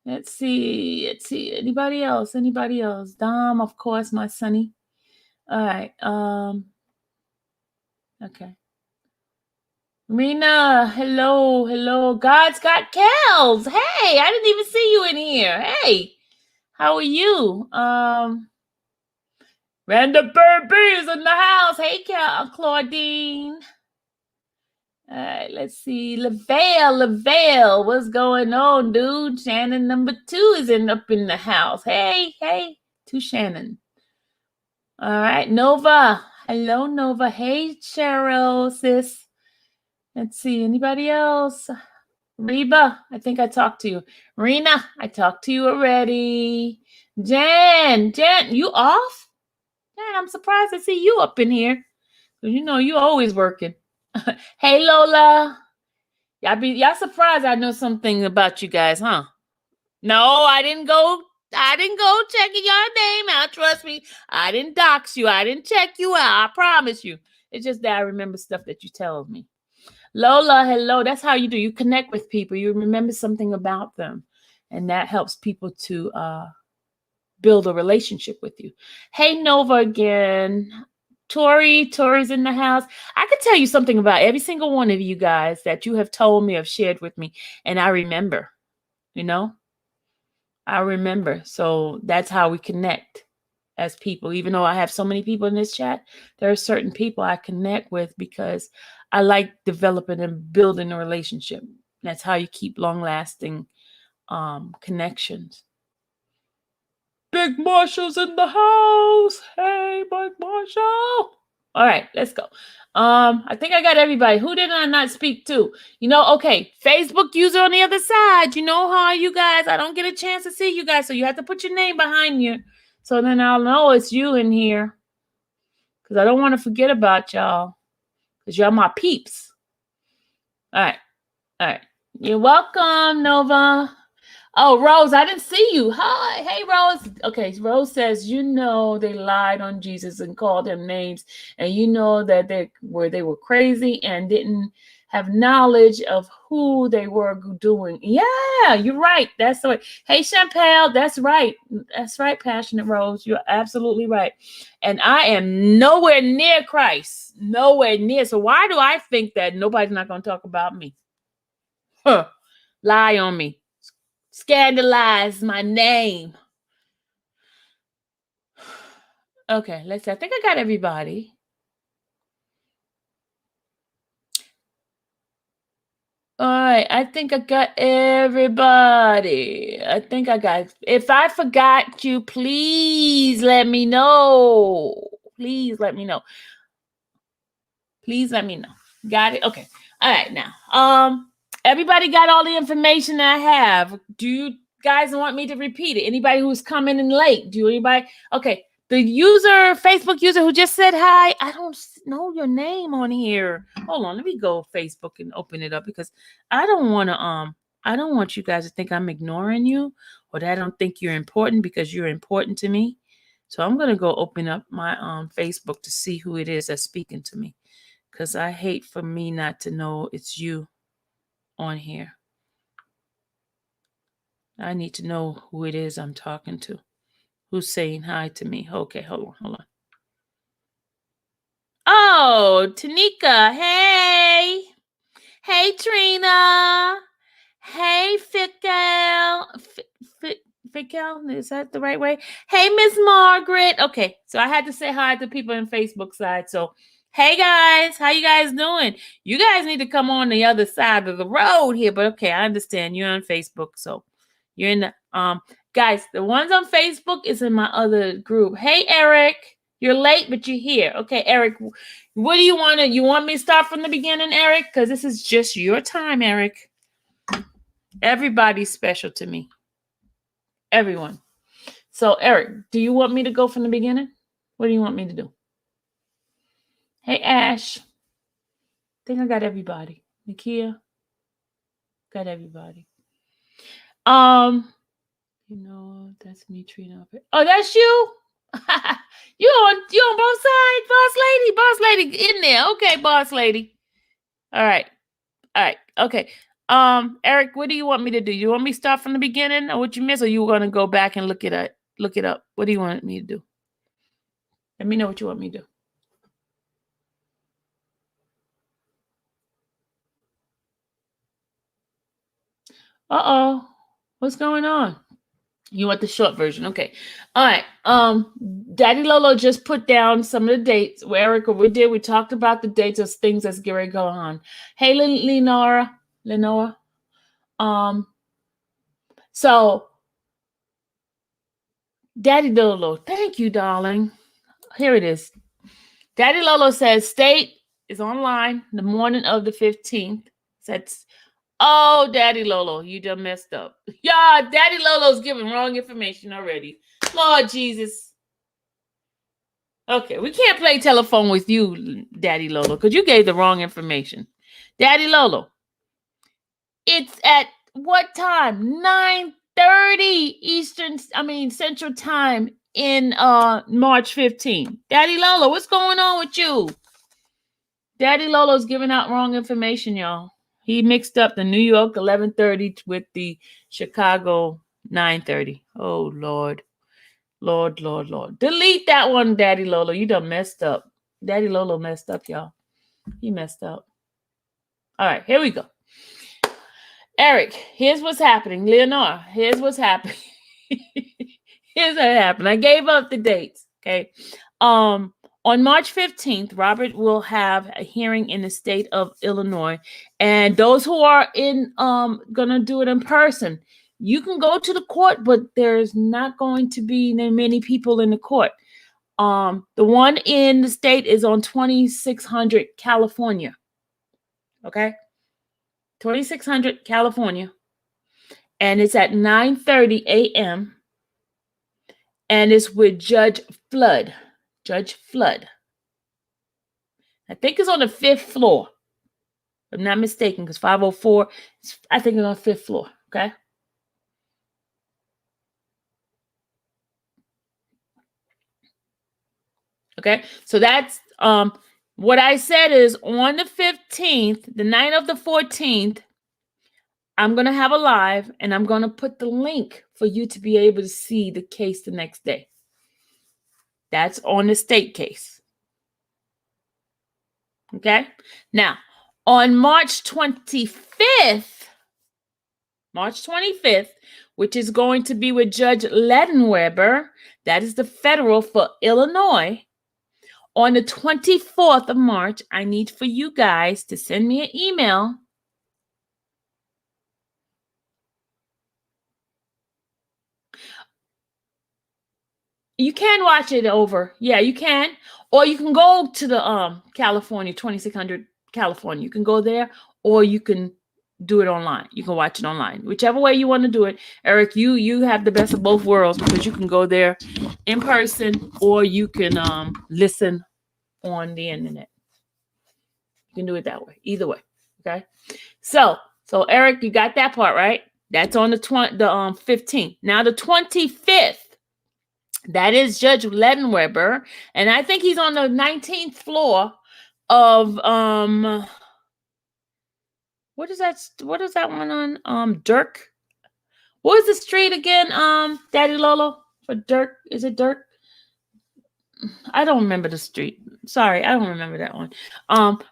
A: Let's see. Anybody else? Dom, of course, my sonny. All right. Okay. Rena, hello. God's got Kels. Hey, I didn't even see you in here. Hey, how are you? Random Bird is in the house. Hey, Claudine. All right, let's see. Lavelle, what's going on, dude? Shannon number 2 is up in the house. Hey, to Shannon. All right, Nova. Hello, Nova. Hey, Cheryl, sis. Let's see. Anybody else? Reba, I think I talked to you. Rena, I talked to you already. Jan, you off? Jan, I'm surprised to see you up in here. You always working. Hey, Lola. Y'all surprised I know something about you guys, huh? No, I didn't go checking your name out. Trust me. I didn't dox you. I didn't check you out. I promise you. It's just that I remember stuff that you tell me. Lola, hello. That's how you do. You connect with people. You remember something about them. And that helps people to build a relationship with you. Hey, Nova again. Tori's in the house. I could tell you something about every single one of you guys that you have told me, have shared with me. And I remember, I remember. So that's how we connect as people. Even though I have so many people in this chat, there are certain people I connect with because I like developing and building a relationship. That's how you keep long-lasting connections. Big Marshall's in the house. Hey, Big Marshall. All right, let's go. I think I got everybody. Who did I not speak to? Okay, Facebook user on the other side. You know how you guys, I don't get a chance to see you guys, so you have to put your name behind you. So then I'll know it's you in here. Because I don't want to forget about y'all. Because y'all my peeps. All right. All right. You're welcome, Nova. Oh, Rose, I didn't see you. Hi. Hey, Rose. Okay, Rose says, they lied on Jesus and called him names. And that they were crazy and didn't have knowledge of who they were doing. Yeah, you're right. That's the way. Hey, Champel, that's right. That's right, Passionate Rose. You're absolutely right. And I am nowhere near Christ. Nowhere near. So why do I think that nobody's not going to talk about me? Huh. Lie on me. Scandalize my name. Okay, let's see. I think I got everybody. All right, I think I got everybody. If I forgot you, please let me know. Please let me know. Please let me know. Got it? Okay. All right, now. Everybody got all the information I have. Do you guys want me to repeat it? Anybody who's coming in late? Okay. The Facebook user who just said hi, I don't know your name on here. Hold on, let me go Facebook and open it up because I don't want you guys to think I'm ignoring you or that I don't think you're important because you're important to me. So I'm going to go open up my Facebook to see who it is that's speaking to me because I hate for me not to know it's you on here. I need to know who it is I'm talking to. Who's saying hi to me? Okay, hold on. Oh, Tanika. Hey. Hey, Trina. Hey, Fickel. Fickel, is that the right way? Hey, Miss Margaret. Okay, so I had to say hi to people on Facebook side. So, hey, guys. How you guys doing? You guys need to come on the other side of the road here. But, okay, I understand. You're on Facebook, so you're in the... Guys, the ones on Facebook is in my other group. Hey, Eric, you're late, but you're here. Okay, Eric, what do you want to... You want me to start from the beginning, Eric? Because this is just your time, Eric. Everybody's special to me. Everyone. So, Eric, do you want me to go from the beginning? What do you want me to do? Hey, Ash. I think I got everybody. Nakia. Got everybody. That's me, Trina. Oh, that's you? you on both sides, boss lady in there. Okay, boss lady. All right. Okay. Eric, what do you want me to do? You want me to start from the beginning or what you miss, or you want to go back and look it up? What do you want me to do? Let me know what you want me to do. What's going on? You want the short version? Okay. All right. Daddy Lolo just put down some of the dates. Erica, we talked about the dates of things that's going to go on. Hey, Lenora. So Daddy Lolo, thank you, darling. Here it is. Daddy Lolo says state is online the morning of the 15th. Says, oh, Daddy Lolo, you done messed up. Yeah, Daddy Lolo's giving wrong information already. Lord Jesus. Okay, we can't play telephone with you, Daddy Lolo, because you gave the wrong information. Daddy Lolo, it's at what time? 9:30 Central Time in March 15th. Daddy Lolo, what's going on with you? Daddy Lolo's giving out wrong information, y'all. He mixed up the New York 11:30 with the Chicago 9:30. Oh, Lord. Lord. Delete that one, Daddy Lolo. You done messed up. Daddy Lolo messed up, y'all. He messed up. All right, here we go. Eric, here's what's happening. Leonore, here's what's happening. Here's what happened. I gave up the dates, okay? On March 15th, Robert will have a hearing in the state of Illinois. And those who are gonna do it in person, you can go to the court, but there's not going to be many people in the court. The one in the state is on 2600 California. Okay? 2600 California. And it's at 9:30 a.m. And it's with Judge Flood. Judge Flood. I think it's on the 5th floor. If I'm not mistaken, because 504, I think it's on the 5th floor. Okay? Okay? So that's what I said is on the 15th, the night of the 14th, I'm going to have a live, and I'm going to put the link for you to be able to see the case the next day. That's on the state case. Okay? Now, on March 25th, which is going to be with Judge Ledenweber, that is the federal for Illinois. On the 24th of March, I need for you guys to send me an email. You can watch it over. Yeah, you can. Or you can go to the California, 2600 California. You can go there, or you can do it online. You can watch it online. Whichever way you want to do it. Eric, you have the best of both worlds, because you can go there in person, or you can listen on the internet. You can do it that way. Either way. Okay? So Eric, you got that part, right? That's on the 15th. Now the 25th. That is Judge Ledenweber, and I think he's on the 19th floor of what is that one on Dirk? What is the street again? Daddy Lolo for Dirk? Is it Dirk? I don't remember the street. Sorry, I don't remember that one.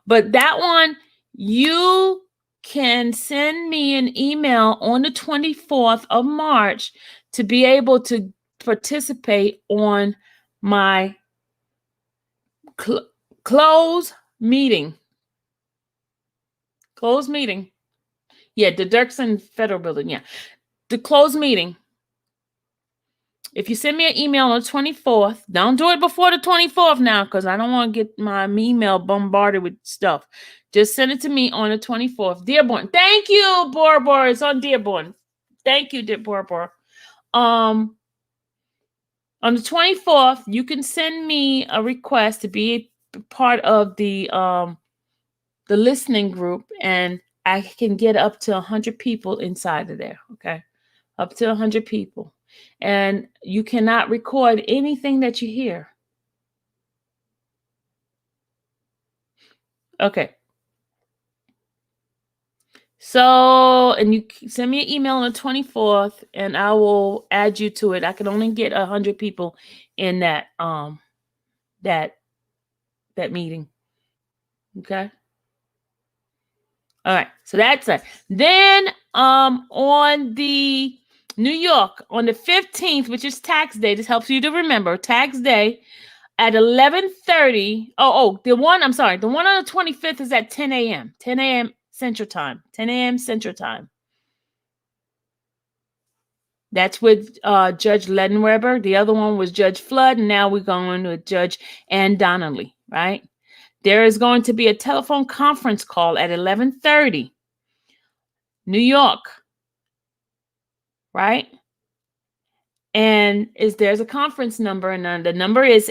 A: But that one, you can send me an email on the 24th of March to be able to participate on my close meeting. Close meeting. Yeah, the Dirksen Federal Building. Yeah, the closed meeting. If you send me an email on the 24th, don't do it before the 24th now, because I don't want to get my email bombarded with stuff. Just send it to me on the 24th. Dearborn. Thank you, Bor. It's on Dearborn. Thank you, Bor. On the 24th, you can send me a request to be part of the listening group, and I can get up to 100 people inside of there. Okay, up to 100 people. And you cannot record anything that you hear. Okay. So, and you send me an email on the 24th, and I will add you to it. I can only get 100 people in that that meeting. Okay. All right. So that's it. Then on the New York, on the 15th, which is tax day, this helps you to remember, tax day, at 11:30. The one on the 25th is at 10 a.m. 10 a.m. Central Time. 10 a.m. Central Time. That's with Judge Ledenweber. The other one was Judge Flood, and now we're going with Judge Ann Donnelly, right? There is going to be a telephone conference call at 11:30. New York, right? And there's a conference number, and the number is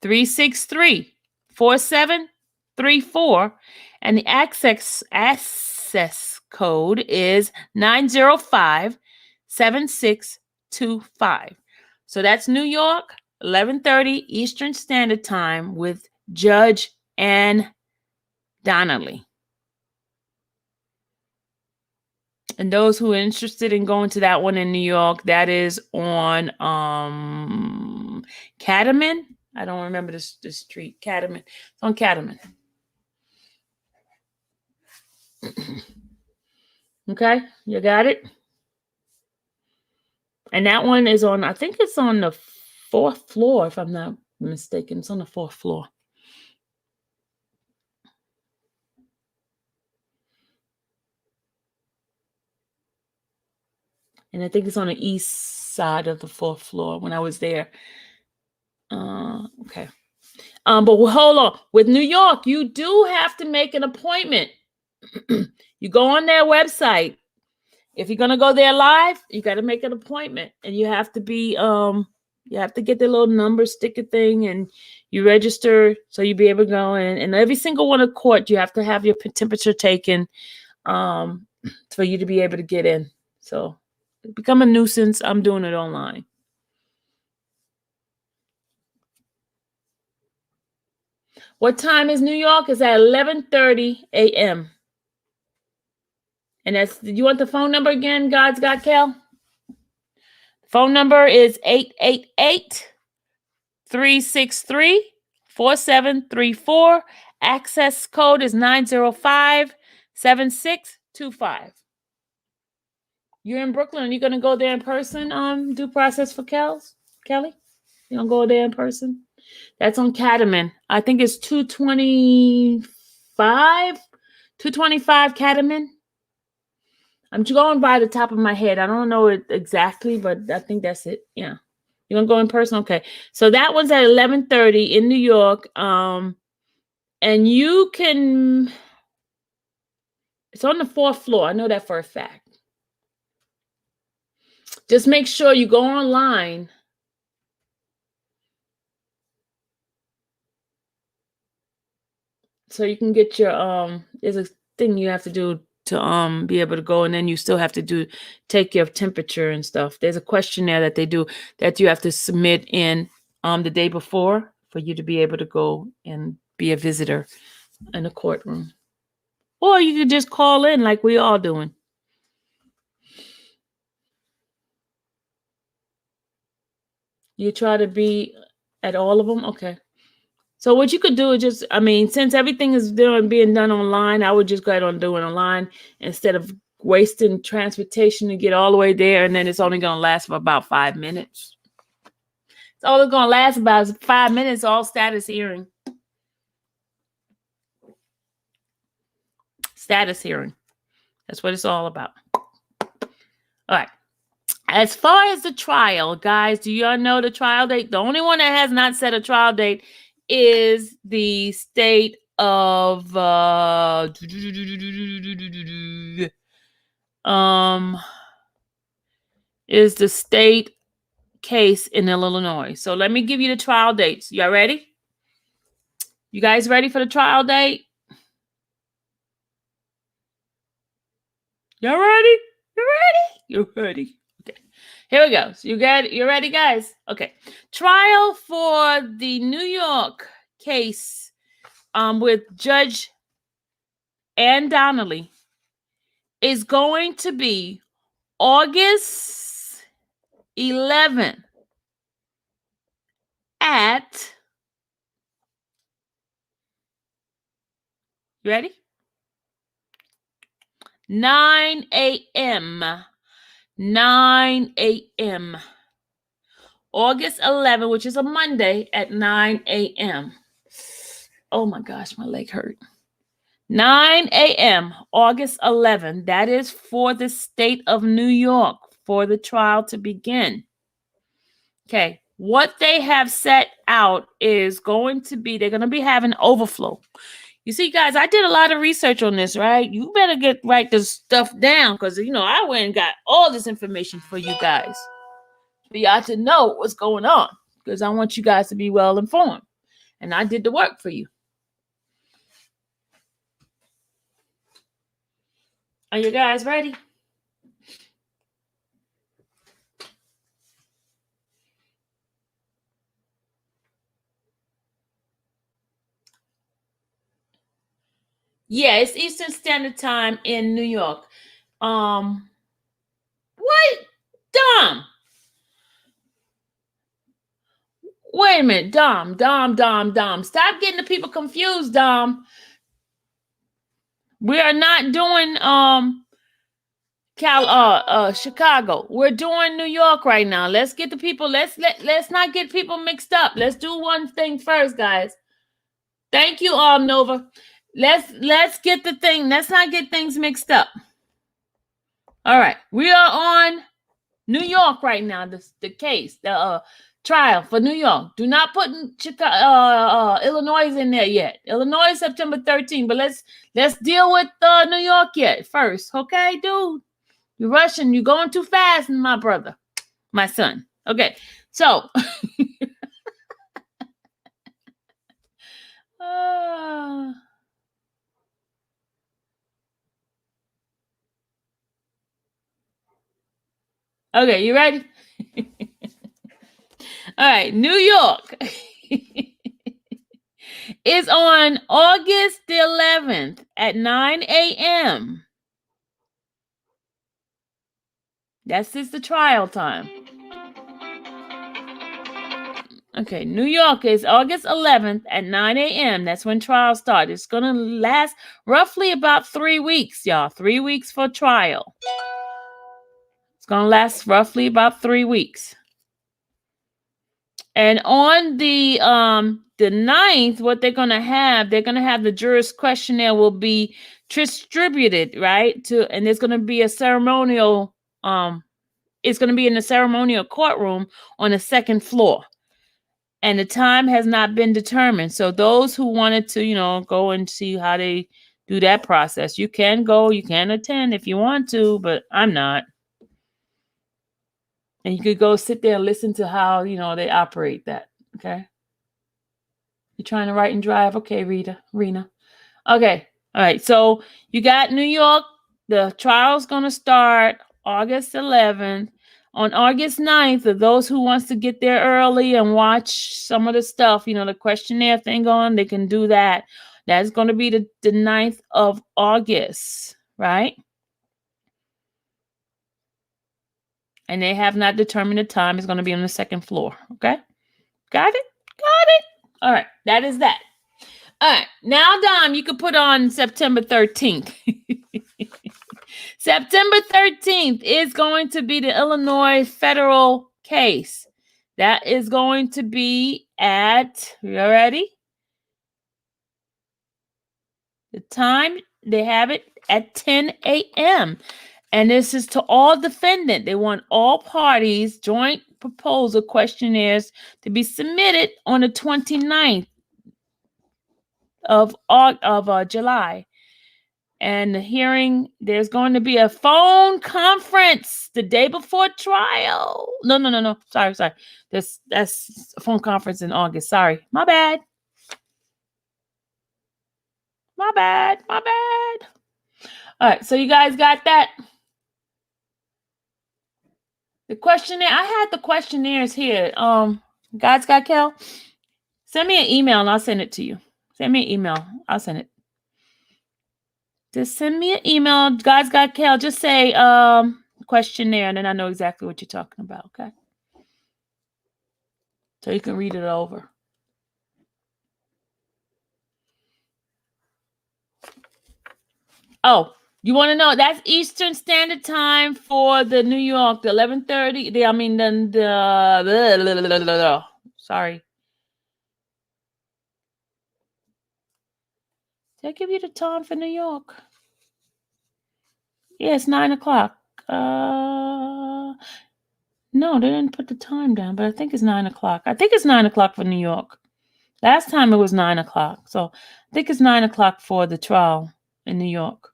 A: 888-363-4734, and the access code is 905-7625. So that's New York, 11:30 Eastern Standard Time with Judge Ann Donnelly. And those who are interested in going to that one in New York, that is on Catamount. I don't remember the street. Catamount. It's on Catamount. Okay, you got it? And that one is on, I think it's on the 4th floor, if I'm not mistaken. It's on the 4th floor. And I think it's on the east side of the 4th floor when I was there. Okay. But hold on. With New York, you do have to make an appointment. You go on their website. If you're gonna go there live, you got to make an appointment, and you have to be you have to get the little number sticker thing, and you register so you be able to go in. And every single one of court, you have to have your temperature taken for you to be able to get in. So become a nuisance. I'm doing it online. What time is New York? It's at 11:30 a.m. And that's, you want the phone number again, God's Got Cal? Phone number is 888-363-4734. Access code is 905-7625. You're in Brooklyn. Are you going to go there in person, due process for Kelly? You going to go there in person? That's on Catamount. I think it's 225 Catamount. I'm going by the top of my head. I don't know it exactly, but I think that's it. Yeah. You're going to go in person? Okay. So that one's at 11:30 in New York. And you can, it's on the 4th floor. I know that for a fact. Just make sure you go online. So you can get your, there's a thing you have to do to be able to go, and then you still have to take your temperature and stuff. There's a questionnaire that they do that you have to submit in the day before for you to be able to go and be a visitor in a courtroom. Or you could just call in like we all doing. You try to be at all of them? Okay. So what you could do is just, since everything is being done online, I would just go ahead and do it online instead of wasting transportation to get all the way there, and then it's only going to last for about 5 minutes. It's only going to last about 5 minutes, all status hearing. Status hearing. That's what it's all about. All right. As far as the trial, guys, do y'all know the trial date? The only one that has not set a trial date is the state of is the state case in Illinois. So let me give you the trial dates. Y'all ready? You guys ready for the trial date? Y'all ready? You ready? You're ready. Okay. Here we go. So you ready, guys? Okay. Trial for the New York case with Judge Ann Donnelly is going to be August 11th at, you ready? 9 a.m. 9 a.m. August 11th, which is a Monday at 9 a.m. Oh my gosh, my leg hurt. 9 a.m. August 11th. That is for the state of New York for the trial to begin. Okay. What they have set out is going to be, they're going to be having overflow. You see, guys, I did a lot of research on this, right? You better write this stuff down because, I went and got all this information for you guys. For y'all to know what's going on because I want you guys to be well informed. And I did the work for you. Are you guys ready? Yeah, it's Eastern Standard Time in New York. What? Dom. Wait a minute. Dom. Stop getting the people confused, Dom. We are not doing Chicago. We're doing New York right now. Let's get the people, let's not get people mixed up. Let's do one thing first, guys. Thank you, Nova. Let's get the thing. Let's not get things mixed up. All right. We are on New York right now. The case. Trial for New York. Do not put Illinois in there yet. Illinois September 13th, but let's deal with New York yet first, okay, dude? You're rushing. You're going too fast, my brother, my son. Okay, so okay, you ready? All right, New York is on August the 11th at 9 a.m. That's just the trial time. Okay, New York is August 11th at 9 a.m. That's when trial starts. It's going to last roughly about 3 weeks, y'all. 3 weeks for trial. It's going to last roughly about 3 weeks. And on the 9th, what they're going to have the jurors questionnaire will be distributed, right? And there's going to be a ceremonial, it's going to be in the ceremonial courtroom on the second floor. And the time has not been determined. So those who wanted to, go and see how they do that process, you can go, you can attend if you want to, but I'm not. And you could go sit there and listen to how, they operate that. Okay. You're trying to write and drive. Okay, Rena. Okay. All right. So you got New York. The trial's going to start August 11th. On August 9th, for those who wants to get there early and watch some of the stuff, the questionnaire thing on, they can do that. That's going to be the 9th of August, right? And they have not determined the time. It's going to be on the second floor, okay? Got it? Got it? All right, that is that. All right, now, Dom, you can put on September 13th. September 13th is going to be the Illinois federal case. That is going to be at, you ready? The time, they have it at 10 a.m. And this is to all defendant. They want all parties joint proposal questionnaires to be submitted on the 29th of July. And the hearing, there's going to be a phone conference the day before trial. No. Sorry. That's a phone conference in August. Sorry. My bad. All right. So you guys got that? The questionnaire. I had the questionnaires here. God's got Kel. Send me an email and I'll send it to you. Send me an email. I'll send it. Just send me an email. God's got Kel. Just say questionnaire, and then I know exactly what you're talking about. Okay. So you can read it over. Oh, you want to know? That's Eastern Standard Time for the New York, the 11:30. Sorry. Did I give you the time for New York? Yeah, it's 9 o'clock. No, they didn't put the time down, but I think it's 9 o'clock. I think it's 9 o'clock for New York. Last time it was 9 o'clock. So I think it's 9 o'clock for the trial in New York.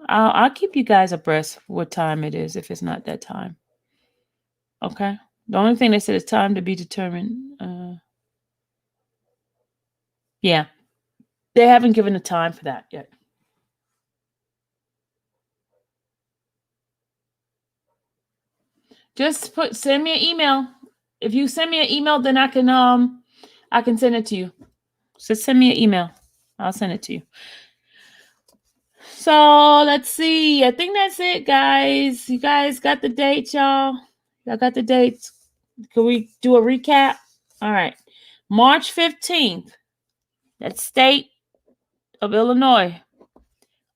A: I'll keep you guys abreast what time it is if it's not that time. Okay? The only thing they said is time to be determined. Yeah. They haven't given a time for that yet. Just send me an email. If you send me an email, then I can send it to you. So send me an email. I'll send it to you. So let's see. I think that's it, guys. You guys got the dates, y'all? Y'all got the dates? Can we do a recap? All right. March 15th. That's state of Illinois.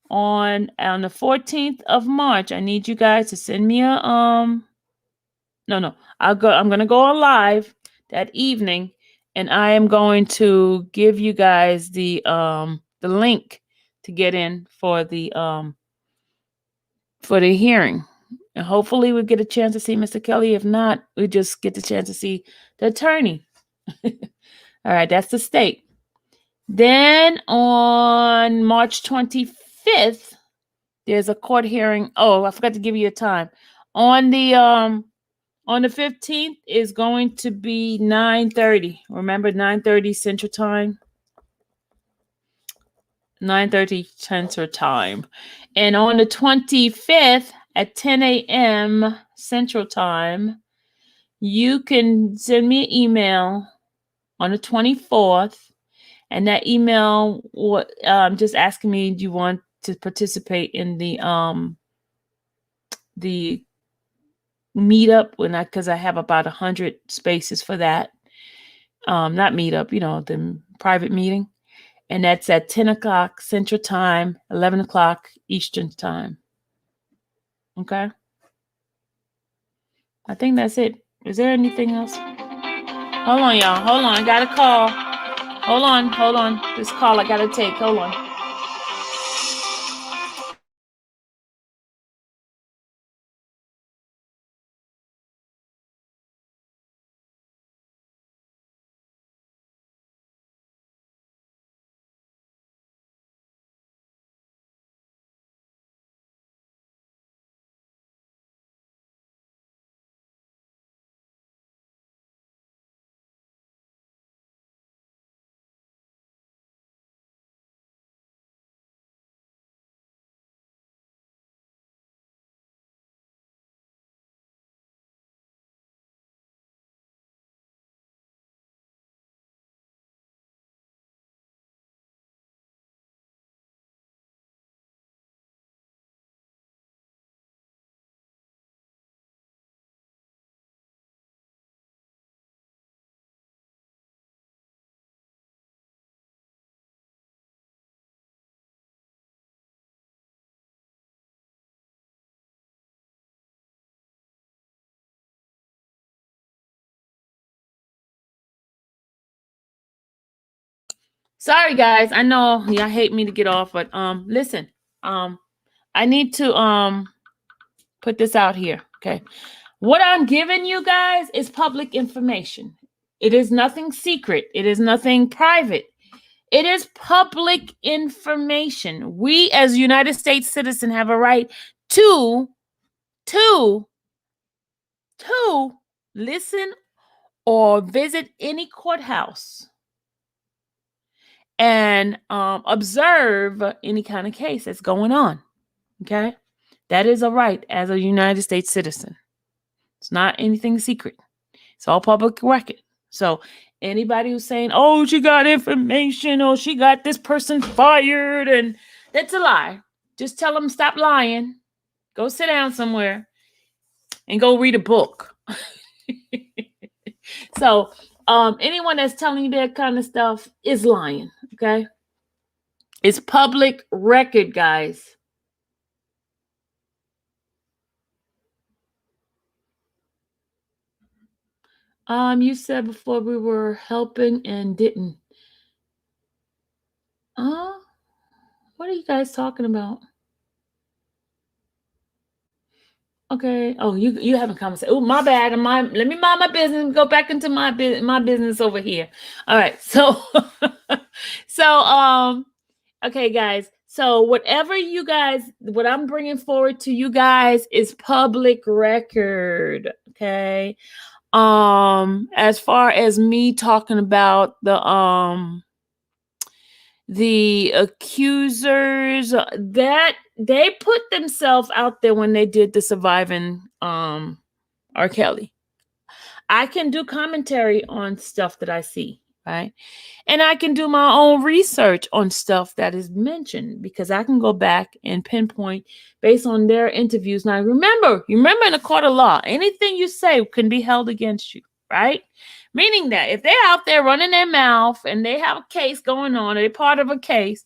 A: On the 14th of March, I need you guys to send me a No. I'm gonna go on live that evening, and I am going to give you guys the link to get in for the hearing. And hopefully we get a chance to see Mr. Kelly. If not, we just get the chance to see the attorney. All right, that's the state. Then on March 25th, there's a court hearing. Oh, I forgot to give you a time. On the 15th is going to be 9:30. Remember 9:30 Central Time? 9:30 Central Time. And on the 25th at 10 a.m. Central Time, you can send me an email on the 24th. And that email just asking me, do you want to participate in the meetup? Because I have about 100 spaces for that. Not meetup, the private meeting. And that's at 10 o'clock Central Time, 11 o'clock Eastern Time. Okay? I think that's it. Is there anything else? Hold on, y'all. Hold on. I got a call. Hold on. This call I got to take. Hold on. Sorry, guys. I know y'all hate me to get off, but listen. I need to put this out here. Okay. What I'm giving you guys is public information. It is nothing secret. It is nothing private. It is public information. We as United States citizens have a right to listen or visit any courthouse and observe any kind of case that's going on. Okay? That is a right as a United States citizen. It's not anything secret. It's all public record. So anybody who's saying, oh, she got information or she got this person fired, and that's a lie. Just tell them stop lying. Go sit down somewhere and go read a book. So anyone that's telling you that kind of stuff is lying. Okay? It's public record, guys. You said before we were helping and didn't. What are you guys talking about? Okay. Oh, you having a conversation. Oh, my bad. Let me mind my business and go back into my business over here. All right. So okay, guys. So whatever you guys, what I'm bringing forward to you guys is public record. Okay. As far as me talking about the accusers, that they put themselves out there when they did the Surviving R. Kelly. I can do commentary on stuff that I see, right? And I can do my own research on stuff that is mentioned because I can go back and pinpoint based on their interviews. Now, remember in a court of law, anything you say can be held against you, right? Meaning that if they're out there running their mouth and they have a case going on, they're part of a case,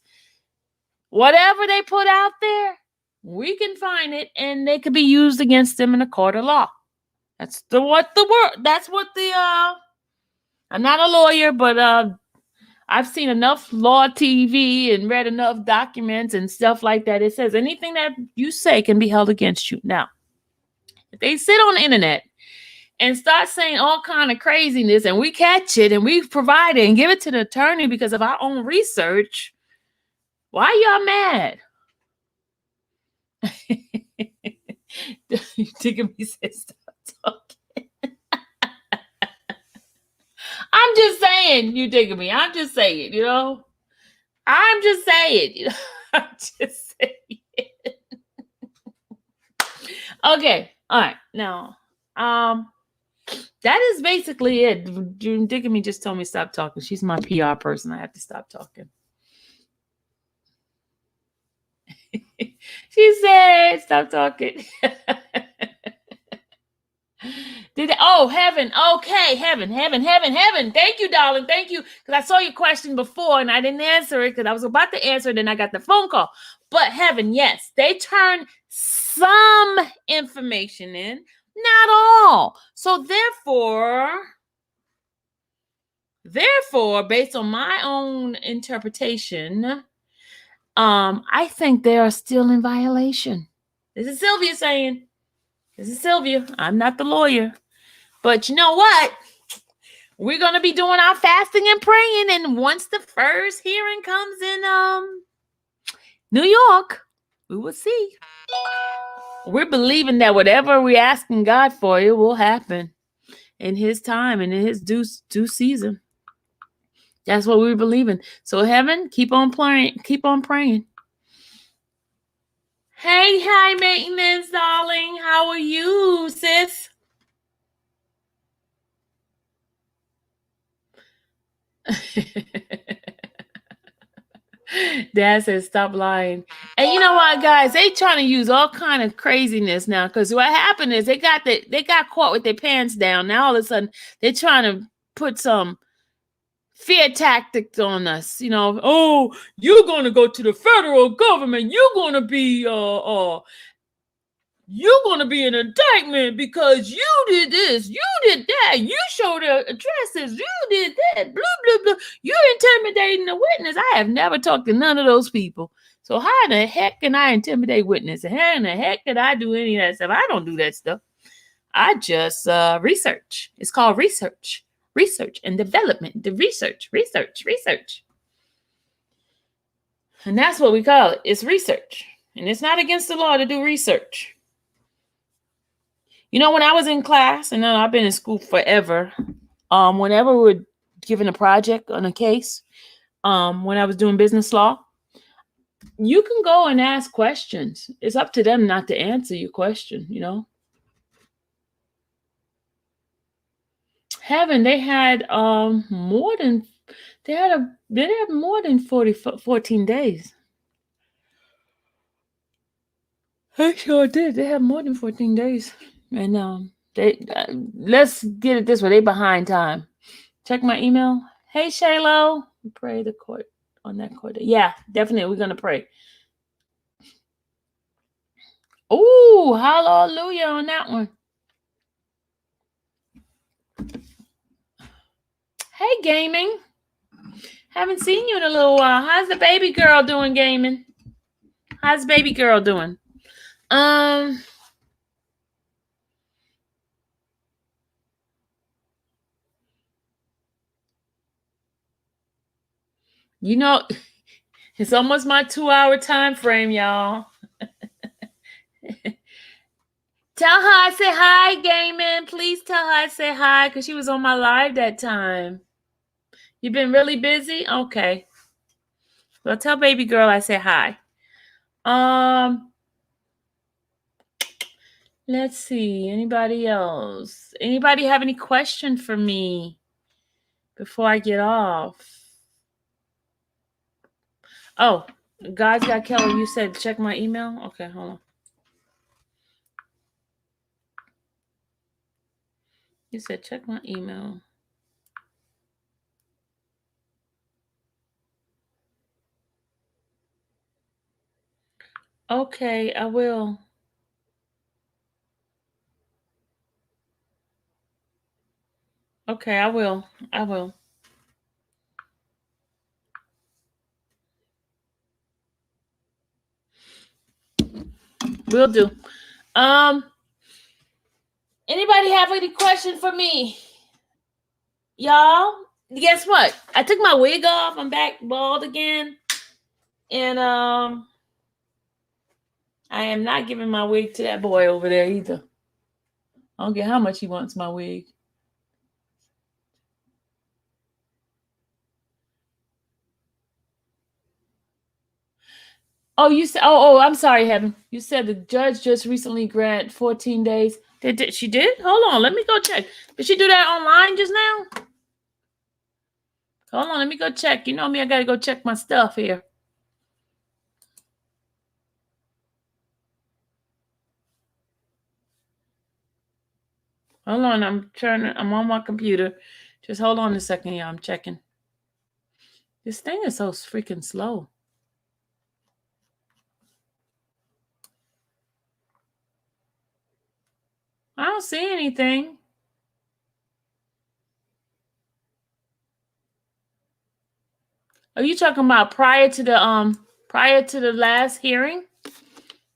A: whatever they put out there, we can find it and they could be used against them in a court of law. That's I'm not a lawyer, but I've seen enough law TV and read enough documents and stuff like that. It says anything that you say can be held against you. Now, They sit on the internet and start saying all kind of craziness, and we catch it and we provide it and give it to the attorney because of our own research. Why y'all mad? You taking me says stop talking. I'm just saying, you taking me. I'm just saying, you know. I'm just saying, you know. I'm just saying. Okay, all right. Now, that is basically it. June Dickamy just told me to stop talking. She's my PR person. I have to stop talking. She said, stop talking. Heaven. Okay, heaven. Thank you, darling. Thank you. Because I saw your question before and I didn't answer it because I was about to answer it. Then I got the phone call. But heaven, yes, they turn some information in, not all. So therefore, based on my own interpretation, I think they are still in violation. This is Sylvia saying. This is Sylvia. I'm not the lawyer. But you know what? We're going to be doing our fasting and praying. And once the first hearing comes in New York, we will see. We're believing that whatever we're asking God for, it will happen in his time and in his due season. That's what we're believing. So heaven, keep on praying. Keep on praying. Hey, high maintenance, darling. How are you, sis? Dad says stop lying. And you know what, guys? They trying to use all kind of craziness now. Because what happened is they got caught with their pants down. Now all of a sudden they're trying to put some fear tactics on us. You know, oh, you're gonna go to the federal government. You're gonna be an indictment because you did this, you did that, you showed the addresses, you did that, blah, blah, blah. You're intimidating the witness. I have never talked to none of those people. So how in the heck can I intimidate witnesses? How in the heck could I do any of that stuff? I don't do that stuff. I just research. It's called research and development. The research. And that's what we call it. It's research. And it's not against the law to do research. You know, when I was in class, and I've been in school forever, whenever we were given a project on a case, when I was doing business law, you can go and ask questions. It's up to them not to answer your question, you know. Heaven, they had more than 14 days. They sure did. They have more than 14 days. And let's get it this way. They behind time. Check my email. Hey, Shaylo. We pray the court on that court. Yeah, definitely. We're going to pray. Ooh, hallelujah on that one. Hey, gaming. Haven't seen you in a little while. How's the baby girl doing, gaming? How's baby girl doing? You know, it's almost my 2-hour time frame, y'all. Tell her I say hi, gaming. Please tell her I say hi because she was on my live that time. You've been really busy? Okay. Well, tell baby girl I say hi. Let's see. Anybody else? Anybody have any question for me before I get off? Oh, God's Got Kelly, you said check my email? Okay, hold on. You said check my email. Okay, I will. Okay, I will. Will do. Anybody have any question for me? Y'all, guess what? I took my wig off. I'm back bald again. And I am not giving my wig to that boy over there either. I don't care how much he wants my wig. Oh, you said. Oh, I'm sorry, Heaven. You said the judge just recently granted 14 days. Did she did? Hold on, let me go check. Did she do that online just now? Hold on, let me go check. You know me, I gotta go check my stuff here. Hold on, I'm on my computer. Just hold on a second, yeah, I'm checking. This thing is so freaking slow. I don't see anything. Are you talking about prior to the last hearing?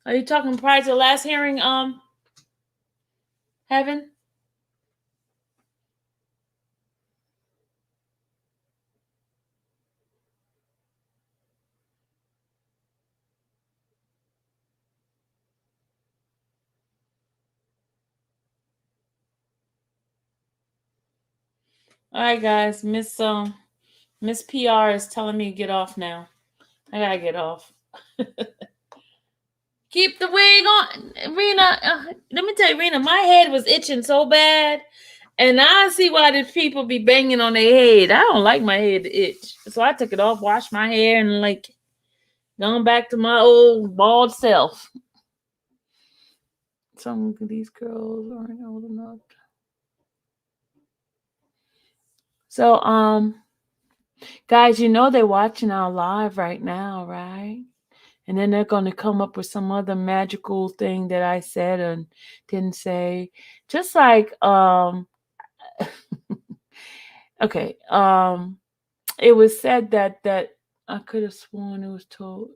A: Are you talking prior to the last hearing, Heaven? All right, guys. Miss PR is telling me to get off now. I gotta get off. Keep the wig on, Rena. Let me tell you, Rena, my head was itching so bad, and I see why these people be banging on their head. I don't like my head to itch, so I took it off, washed my hair, and gone back to my old bald self. Some of these girls aren't old enough. So, guys, you know they're watching our live right now, right? And then they're going to come up with some other magical thing that I said and didn't say. Just like, okay, it was said that I could have sworn it was told.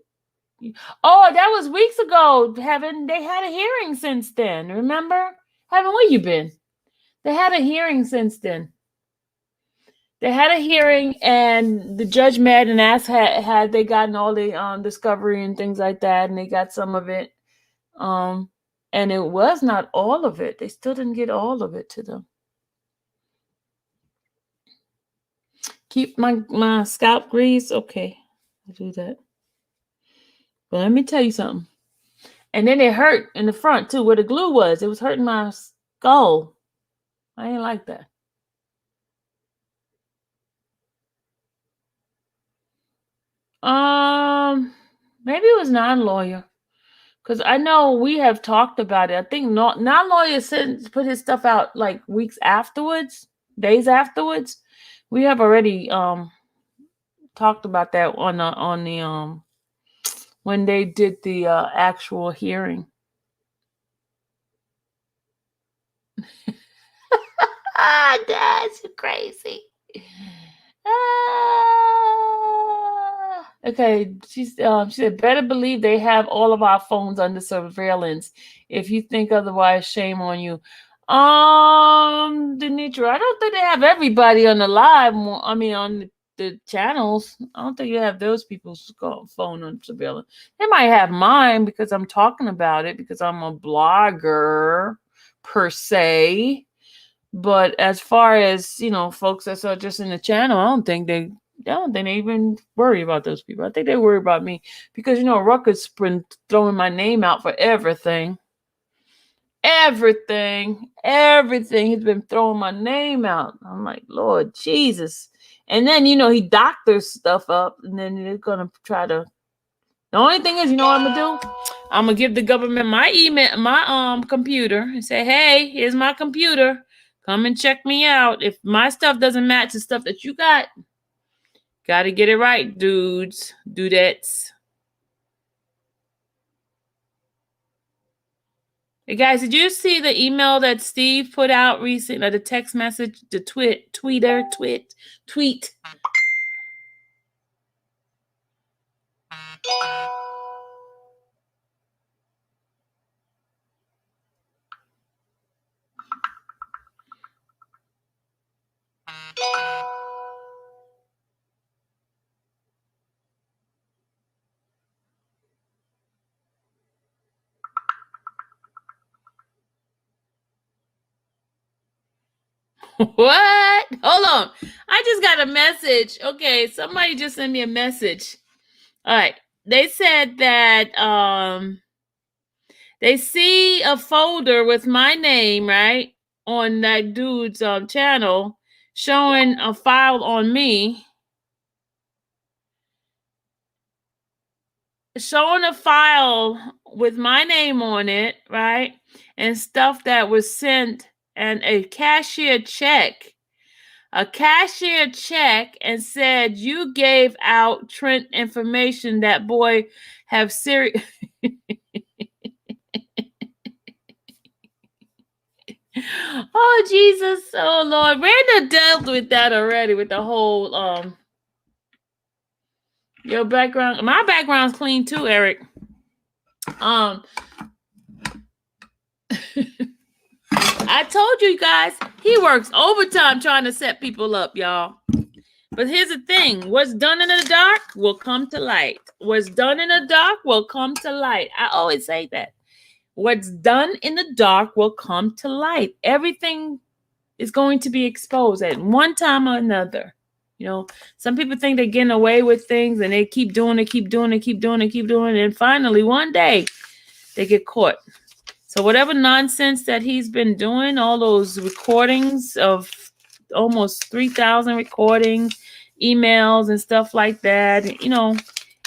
A: Oh, that was weeks ago. They had a hearing since then. Remember? Where you been? They had a hearing since then. They had a hearing, and the judge met and asked had they gotten all the discovery and things like that, and they got some of it. And it was not all of it. They still didn't get all of it to them. Keep my scalp grease. Okay, I'll do that. But let me tell you something. And then it hurt in the front too, where the glue was. It was hurting my skull. I ain't like that. Maybe it was non-lawyer. Because I know we have talked about it. I think non-lawyer put his stuff out like weeks afterwards, days afterwards. We have already talked about that on the when they did the actual hearing. That's crazy. Okay, she said, better believe they have all of our phones under surveillance. If you think otherwise, shame on you. Denitra, I don't think they have everybody on the live. On the channels. I don't think you have those people's phone on surveillance. They might have mine because I'm talking about it because I'm a blogger per se. But as far as folks that are just in the channel, I don't think they even worry about those people. I think they worry about me because Ruckus been throwing my name out for everything. Everything. He's been throwing my name out. I'm like, Lord Jesus. And then he doctors stuff up, and then they're gonna try to. The only thing is, what I'm gonna do? I'm gonna give the government my email, my computer, and say, hey, here's my computer. Come and check me out. If my stuff doesn't match the stuff that you got to get it right, dudettes. Hey guys, did you see the email that Steve put out recently? The text message, the tweet. What? Hold on. I just got a message. Okay, somebody just sent me a message. All right. They said that they see a folder with my name, right, on that dude's channel showing a file on me. Showing a file with my name on it, right? And stuff that was sent and a cashier check. A cashier check and said you gave out Trent information. That boy have serious. Oh Jesus, oh Lord, Randa dealt with that already with the whole your background. My background's clean too, Eric. I told you guys he works overtime trying to set people up, y'all. But here's the thing: what's done in the dark will come to light. What's done in the dark will come to light. I always say that. What's done in the dark will come to light. Everything is going to be exposed at one time or another. You know, some people think they're getting away with things and they keep doing it, keep doing it, keep doing it, keep doing it. And finally, one day, they get caught. So whatever nonsense that he's been doing, all those recordings of almost 3,000 recordings, emails and stuff like that, you know.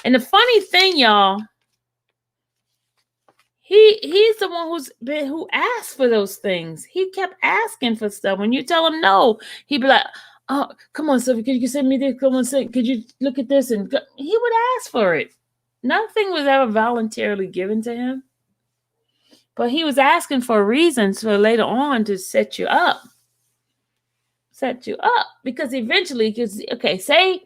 A: And the funny thing, y'all, he's the one who asked for those things. He kept asking for stuff. When you tell him no, he'd be like, "Oh, come on, Sophie, could you send me this? Come on, could you look at this?" And he would ask for it. Nothing was ever voluntarily given to him. But he was asking for reasons for later on to set you up. Set you up. Because eventually, say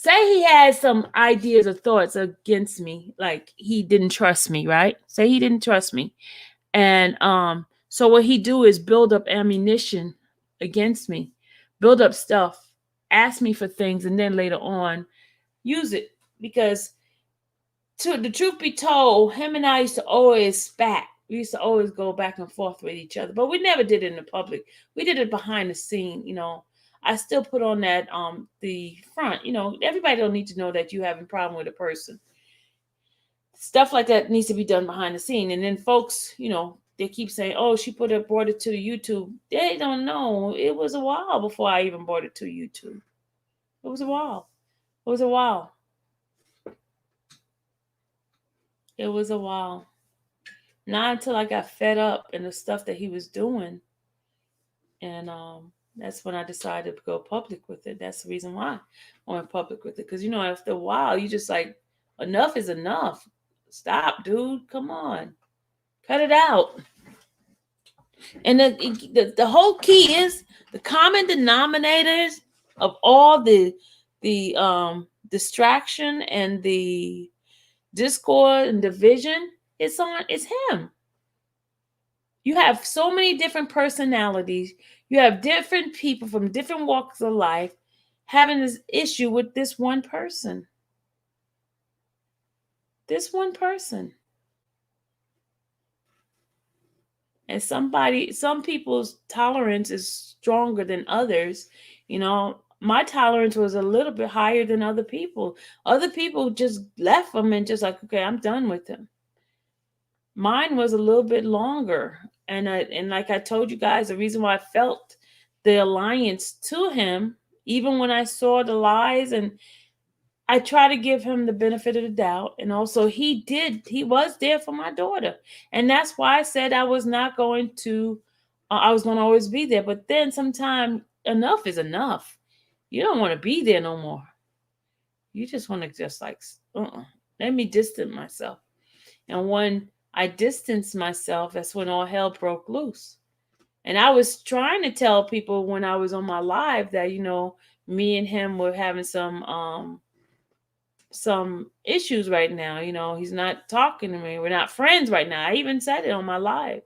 A: he had some ideas or thoughts against me, like he didn't trust me, right? Say he didn't trust me. And so what he do is build up ammunition against me, build up stuff, ask me for things, and then later on use it. Because the truth be told, him and I used to always spat. We used to always go back and forth with each other, but we never did it in the public. We did it behind the scene, you know. I still put on that the front, you know. Everybody don't need to know that you having a problem with a person. Stuff like that needs to be done behind the scene. And then folks, you know, they keep saying, "Oh, she brought it to the YouTube." They don't know. It was a while before I even brought it to YouTube. It was a while. It was a while. It was a while. Not until I got fed up in the stuff that he was doing. And that's when I decided to go public with it. That's the reason why I went public with it. Because, you know, after a while, you just like, enough is enough. Stop, dude. Come on. Cut it out. And the whole key is the common denominators of all the distraction and the discord and division, it's him. You have so many different personalities. You have different people from different walks of life having this issue with this one person. This one person. And some people's tolerance is stronger than others. You know, my tolerance was a little bit higher than other people. Other people just left them and just like, okay, I'm done with them. Mine was a little bit longer. And like I told you guys, the reason why I felt the alliance to him, even when I saw the lies, and I try to give him the benefit of the doubt. And also he was there for my daughter. And that's why I said I was not going to, I was going to always be there. But then sometime enough is enough. You don't want to be there no more. You just want to just like, let me distance myself. And when I distanced myself, that's when all hell broke loose. And I was trying to tell people when I was on my live that, you know, me and him were having some issues right now. You know, he's not talking to me. We're not friends right now. I even said it on my live.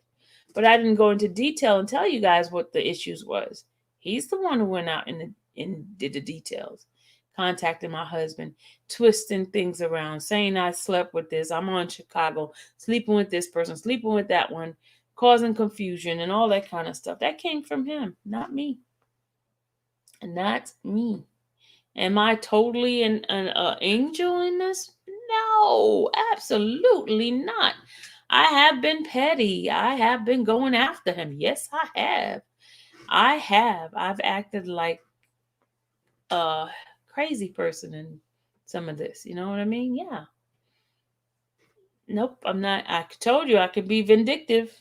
A: But I didn't go into detail and tell you guys what the issues was. He's the one who went out and did the details. Contacting my husband, twisting things around, saying I slept with this, I'm on Chicago, sleeping with this person, sleeping with that one, causing confusion and all that kind of stuff. That came from him, not me. Not me. Am I totally an angel in this? No, absolutely not. I have been petty. I have been going after him. Yes, I have. I have. I've acted like a crazy person in some of this. You know what I mean? Yeah. Nope, I'm not. I told you I could be vindictive.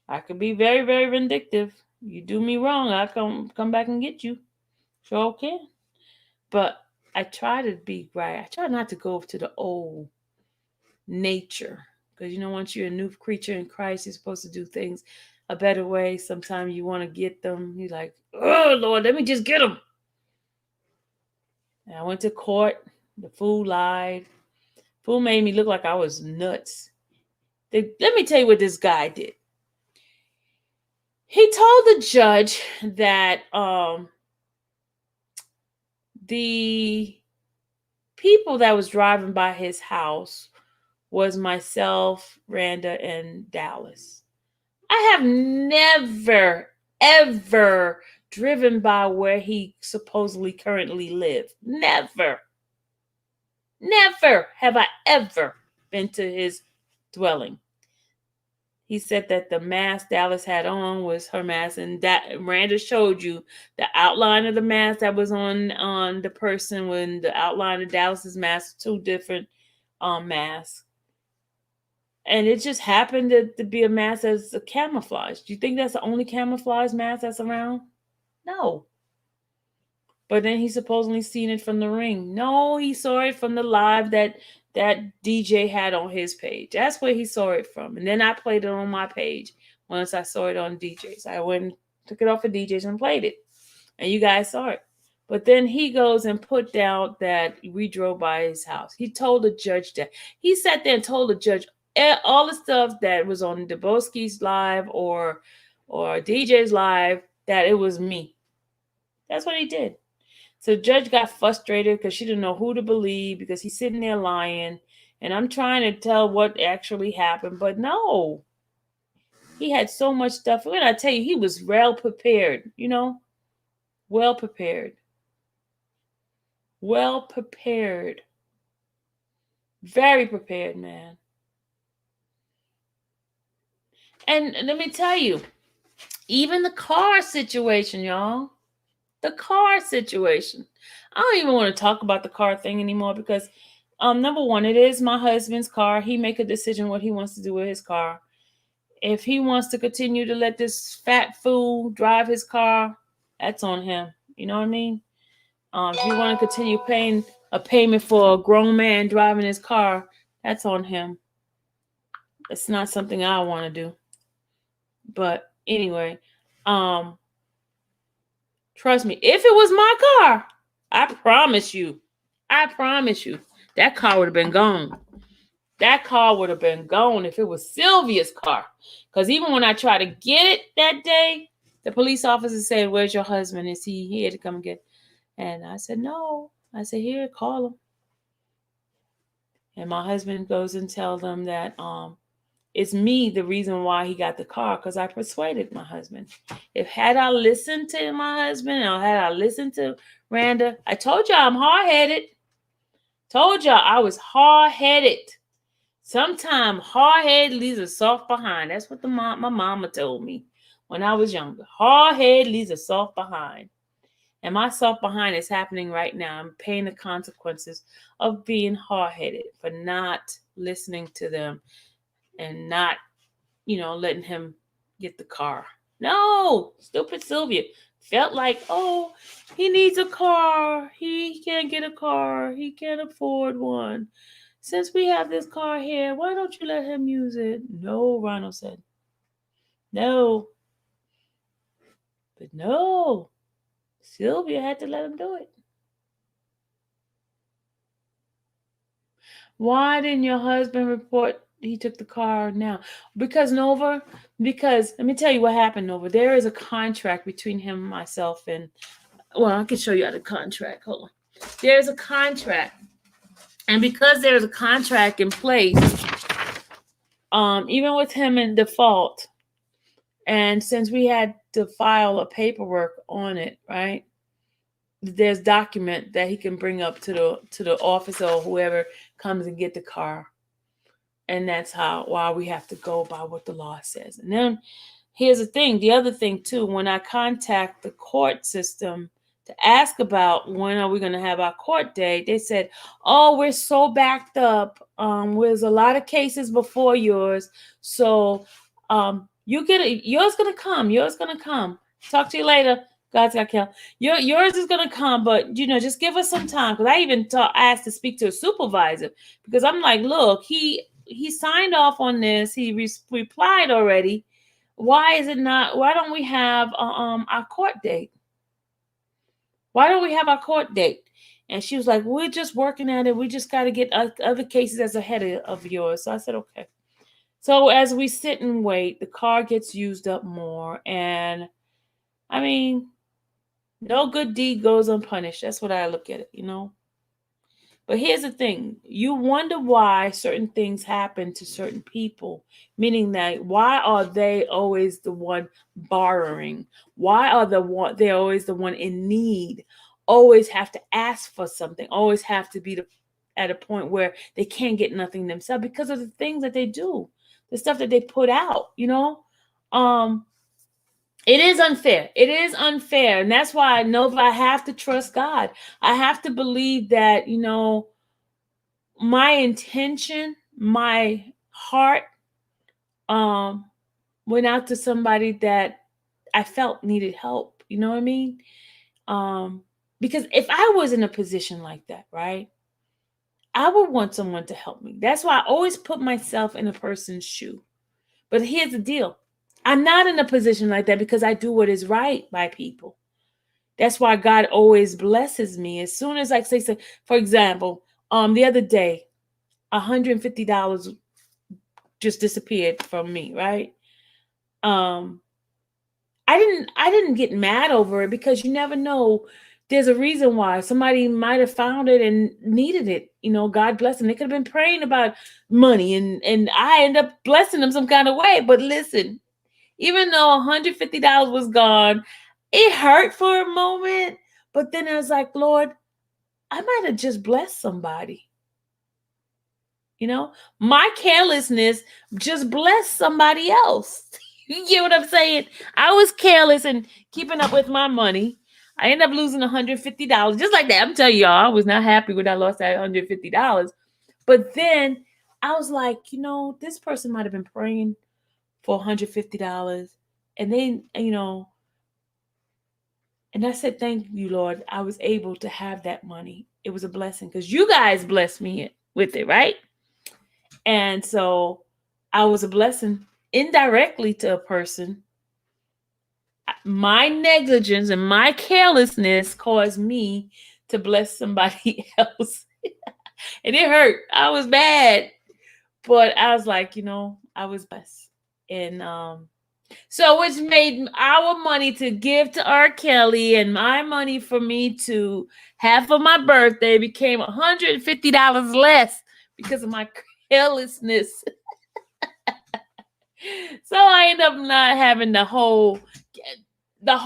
A: I could be very, very vindictive. You do me wrong, I come back and get you. Sure can. But I try to be right. I try not to go to the old nature. Because once you're a new creature in Christ, you're supposed to do things a better way. Sometimes you want to get them. You're like, oh Lord, let me just get them. And I went to court. The fool lied. Fool made me look like I was nuts. Let me tell you what this guy did. He told the judge that the people that was driving by his house was myself, Randa, and Dallas. I have never, ever driven by where he supposedly currently lived. Never. Never have I ever been to his dwelling. He said that the mask Dallas had on was her mask, and that Randa showed you the outline of the mask that was on the person when the outline of Dallas's mask, two different masks. And it just happened to be a mask that's a camouflage. Do you think that's the only camouflage mask that's around? No. But then he supposedly seen it from the ring. No, he saw it from the live that DJ had on his page. That's where he saw it from. And then I played it on my page once I saw it on DJ's. I went and took it off of DJ's and played it. And you guys saw it. But then he goes and put down that we drove by his house. He told the judge that. He sat there and told the judge all the stuff that was on Debowski's live or DJ's live, that it was me. That's what he did. So the judge got frustrated because she didn't know who to believe because he's sitting there lying. And I'm trying to tell what actually happened. But no. He had so much stuff. When I tell you, he was well prepared, Well prepared. Well prepared. Very prepared, man. And let me tell you, even the car situation, y'all. The car situation. I don't even want to talk about the car thing anymore because, number one, it is my husband's car. He make a decision what he wants to do with his car. If he wants to continue to let this fat fool drive his car, that's on him. You know what I mean? If you want to continue paying a payment for a grown man driving his car, that's on him. It's not something I want to do. But anyway, trust me, if it was my car, I promise you, that car would have been gone. That car would have been gone if it was Sylvia's car. Because even when I tried to get it that day, the police officer said, "Where's your husband? Is he here to come get it?" And I said, "No." I said, "Here, call him." And my husband goes and tells them that it's me the reason why he got the car, because I persuaded my husband. If had I listened to my husband or had I listened to Randa, I told y'all I'm hard-headed. Told y'all I was hard-headed. Sometimes hard-head leaves a soft behind. That's what my mama told me when I was younger. Hard-head leaves a soft behind. And my soft behind is happening right now. I'm paying the consequences of being hard-headed, for not listening to them and not, letting him get the car. No, stupid Sylvia. Felt like, oh, he needs a car. He can't get a car. He can't afford one. Since we have this car here, why don't you let him use it? No, Ronald said. No. But no. Sylvia had to let him do it. Why didn't your husband report he took the car now? Because let me tell you what happened, Nova. There is a contract between him and myself, and I can show you the contract. Hold on. There's a contract. And because there's a contract in place, even with him in default, and since we had to file a paperwork on it, right? there's document that he can bring up to the office or whoever comes and get the car. And that's why we have to go by what the law says. And then here's the thing, the other thing too, when I contact the court system to ask about when are we going to have our court date, they said, oh, we're so backed up. There's a lot of cases before yours. So you get it. Yours going to come. Yours going to come. Talk to you later. God's got Kel. Yours is going to come, but, just give us some time. Because I even asked to speak to a supervisor because I'm like, look, he signed off on this. He replied already. Why don't we have our court date? Why don't we have our court date? And she was like, we're just working at it. We just got to get other cases as ahead of yours. So I said, okay. So as we sit and wait, the car gets used up more. And I mean, no good deed goes unpunished. That's what I look at it, But here's the thing. You wonder why certain things happen to certain people, meaning that why are they always the one borrowing? Why are they always the one in need? Always have to ask for something, always have to be at a point where they can't get nothing themselves because of the things that they do, the stuff that they put out, It is unfair. It is unfair. And that's why I know that I have to trust God. I have to believe that, my intention, my heart went out to somebody that I felt needed help. You know what I mean? Because if I was in a position like that, right, I would want someone to help me. That's why I always put myself in a person's shoe. But here's the deal. I'm not in a position like that because I do what is right by people. That's why God always blesses me. As soon as I say, for example, the other day, $150 just disappeared from me, right? I didn't get mad over it because you never know. There's a reason why somebody might have found it and needed it. God bless them. They could have been praying about money and I end up blessing them some kind of way. But listen, even though $150 was gone, it hurt for a moment. But then I was like, Lord, I might have just blessed somebody. My carelessness just blessed somebody else. You get what I'm saying? I was careless and keeping up with my money. I ended up losing $150. Just like that. I'm telling y'all, I was not happy when I lost that $150. But then I was like, this person might have been praying for $150. And then, and I said, thank you, Lord. I was able to have that money. It was a blessing because you guys blessed me with it, right? And so I was a blessing indirectly to a person. My negligence and my carelessness caused me to bless somebody else. And it hurt. I was bad. But I was like, I was blessed. And so which made our money to give to R. Kelly and my money for me to have for my birthday became $150 less because of my carelessness. So I end up not having the whole the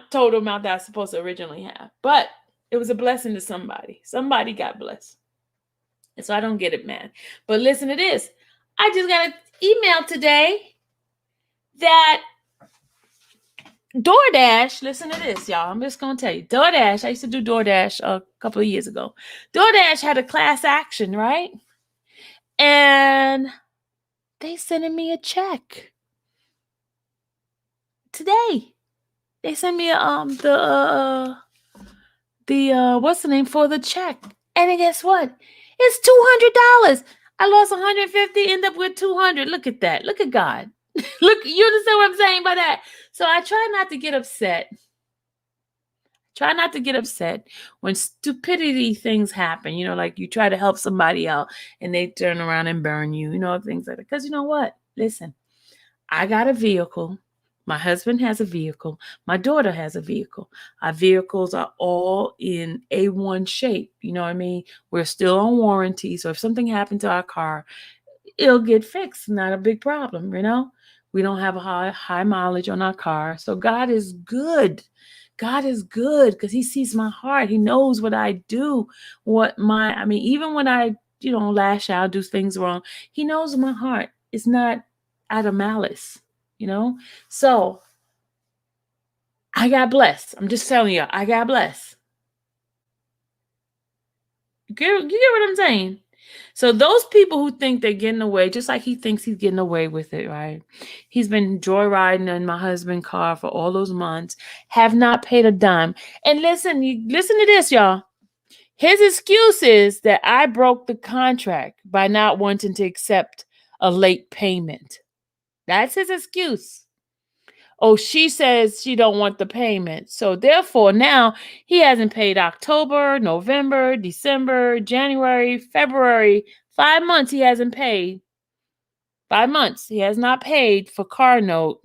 A: total amount that I was supposed to originally have. But it was a blessing to somebody. Somebody got blessed. And so I don't get it, man. But listen to this. I just got an email today that DoorDash, listen to this, y'all. I'm just going to tell you. DoorDash, I used to do DoorDash a couple of years ago. DoorDash had a class action, right? And they sending me a check today. They sent me the what's the name for the check. And then guess what? It's $200. I lost 150, end up with 200. Look at that. Look at God. Look, you understand what I'm saying by that? So I try not to get upset. Try not to get upset when stupidity things happen, like you try to help somebody out and they turn around and burn you, things like that. Because you know what? Listen, I got a vehicle. My husband has a vehicle. My daughter has a vehicle. Our vehicles are all in A1 shape. You know what I mean? We're still on warranty. So if something happened to our car, it'll get fixed. Not a big problem, We don't have a high mileage on our car. So God is good. God is good because he sees my heart. He knows what I do, even when I, lash out, do things wrong, he knows my heart. It's not out of malice, So I got blessed. I'm just telling you, I got blessed. You get what I'm saying? So those people who think they're getting away, just like he thinks he's getting away with it, right? He's been joyriding in my husband's car for all those months, have not paid a dime. And listen to this, y'all. His excuse is that I broke the contract by not wanting to accept a late payment. That's his excuse. Oh, she says she don't want the payment. So therefore, now he hasn't paid October, November, December, January, February. 5 months he hasn't paid. 5 months he has not paid for car note.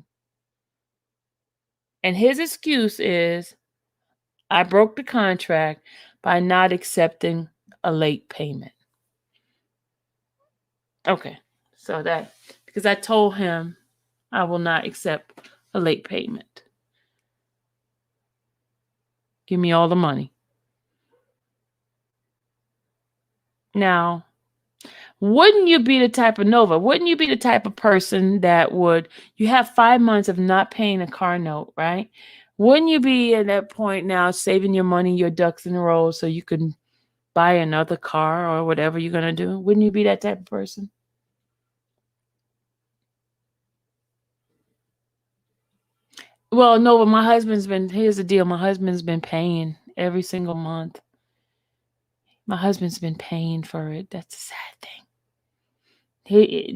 A: And his excuse is, I broke the contract by not accepting a late payment. Okay, so because I told him I will not accept a late payment. Give me all the money. Now, wouldn't you be the type of Nova? Wouldn't you be the type of person that you have 5 months of not paying a car note, right? Wouldn't you be at that point now saving your money, your ducks in a row, so you can buy another car or whatever you're going to do? Wouldn't you be that type of person? Well, no, but here's the deal. My husband's been paying every single month. My husband's been paying for it. That's a sad thing.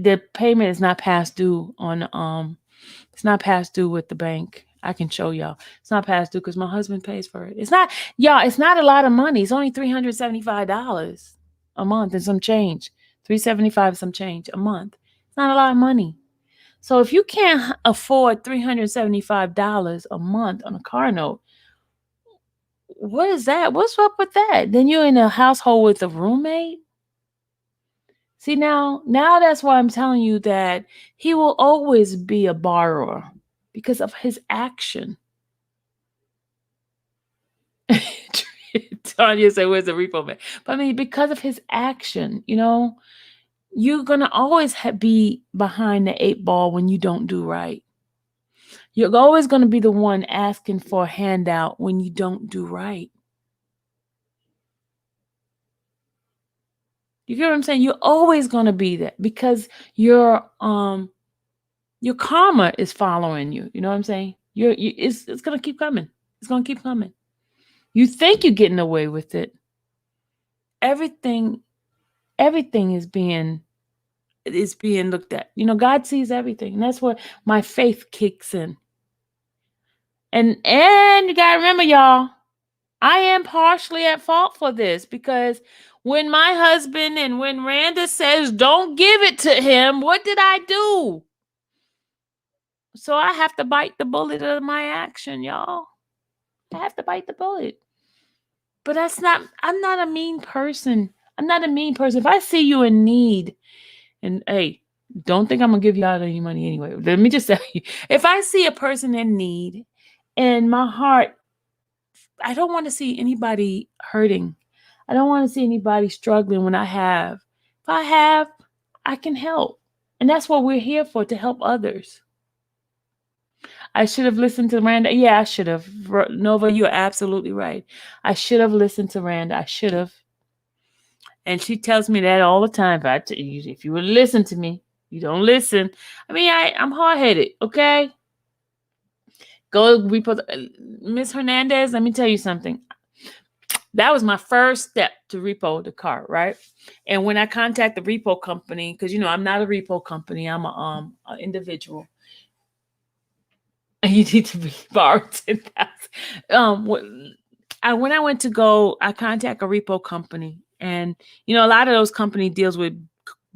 A: The payment is not past due it's not past due with the bank. I can show y'all. It's not past due because my husband pays for it. It's not a lot of money. It's only $375 a month and some change. $375 some change a month. It's not a lot of money. So if you can't afford $375 a month on a car note, what is that? What's up with that? Then you're in a household with a roommate? See, now that's why I'm telling you that he will always be a borrower because of his action. Tanya said, where's the repo man? But because of his action, you're going to always be behind the 8 ball when you don't do right. You're always going to be the one asking for a handout when you don't do right. You get what I'm saying? You're always going to be that because your karma is following you. You know what I'm saying? It's going to keep coming. It's going to keep coming. You think you're getting away with it. Everything is being looked at. God sees everything. And that's where my faith kicks in. And you got to remember, y'all, I am partially at fault for this because when my husband and when Randa says, don't give it to him, what did I do? So I have to bite the bullet of my action, y'all. I have to bite the bullet. But I'm not a mean person. I'm not a mean person. If I see you in need, and hey, don't think I'm going to give you out any money anyway. Let me just tell you, if I see a person in need and my heart, I don't want to see anybody hurting. I don't want to see anybody struggling when I have. If I have, I can help. And that's what we're here for, to help others. I should have listened to Randa. Yeah, I should have. Nova, you're absolutely right. I should have listened to Randa. I should have. And she tells me that all the time. If you would listen to me, you don't listen. I'm hard-headed, okay? Go repo. Miss Hernandez, let me tell you something. That was my first step to repo the car, right? And when I contact the repo company, because I'm not a repo company, I'm an individual. And you need to be borrowed $10,000. When I went to go, I contact a repo company, and a lot of those company deals with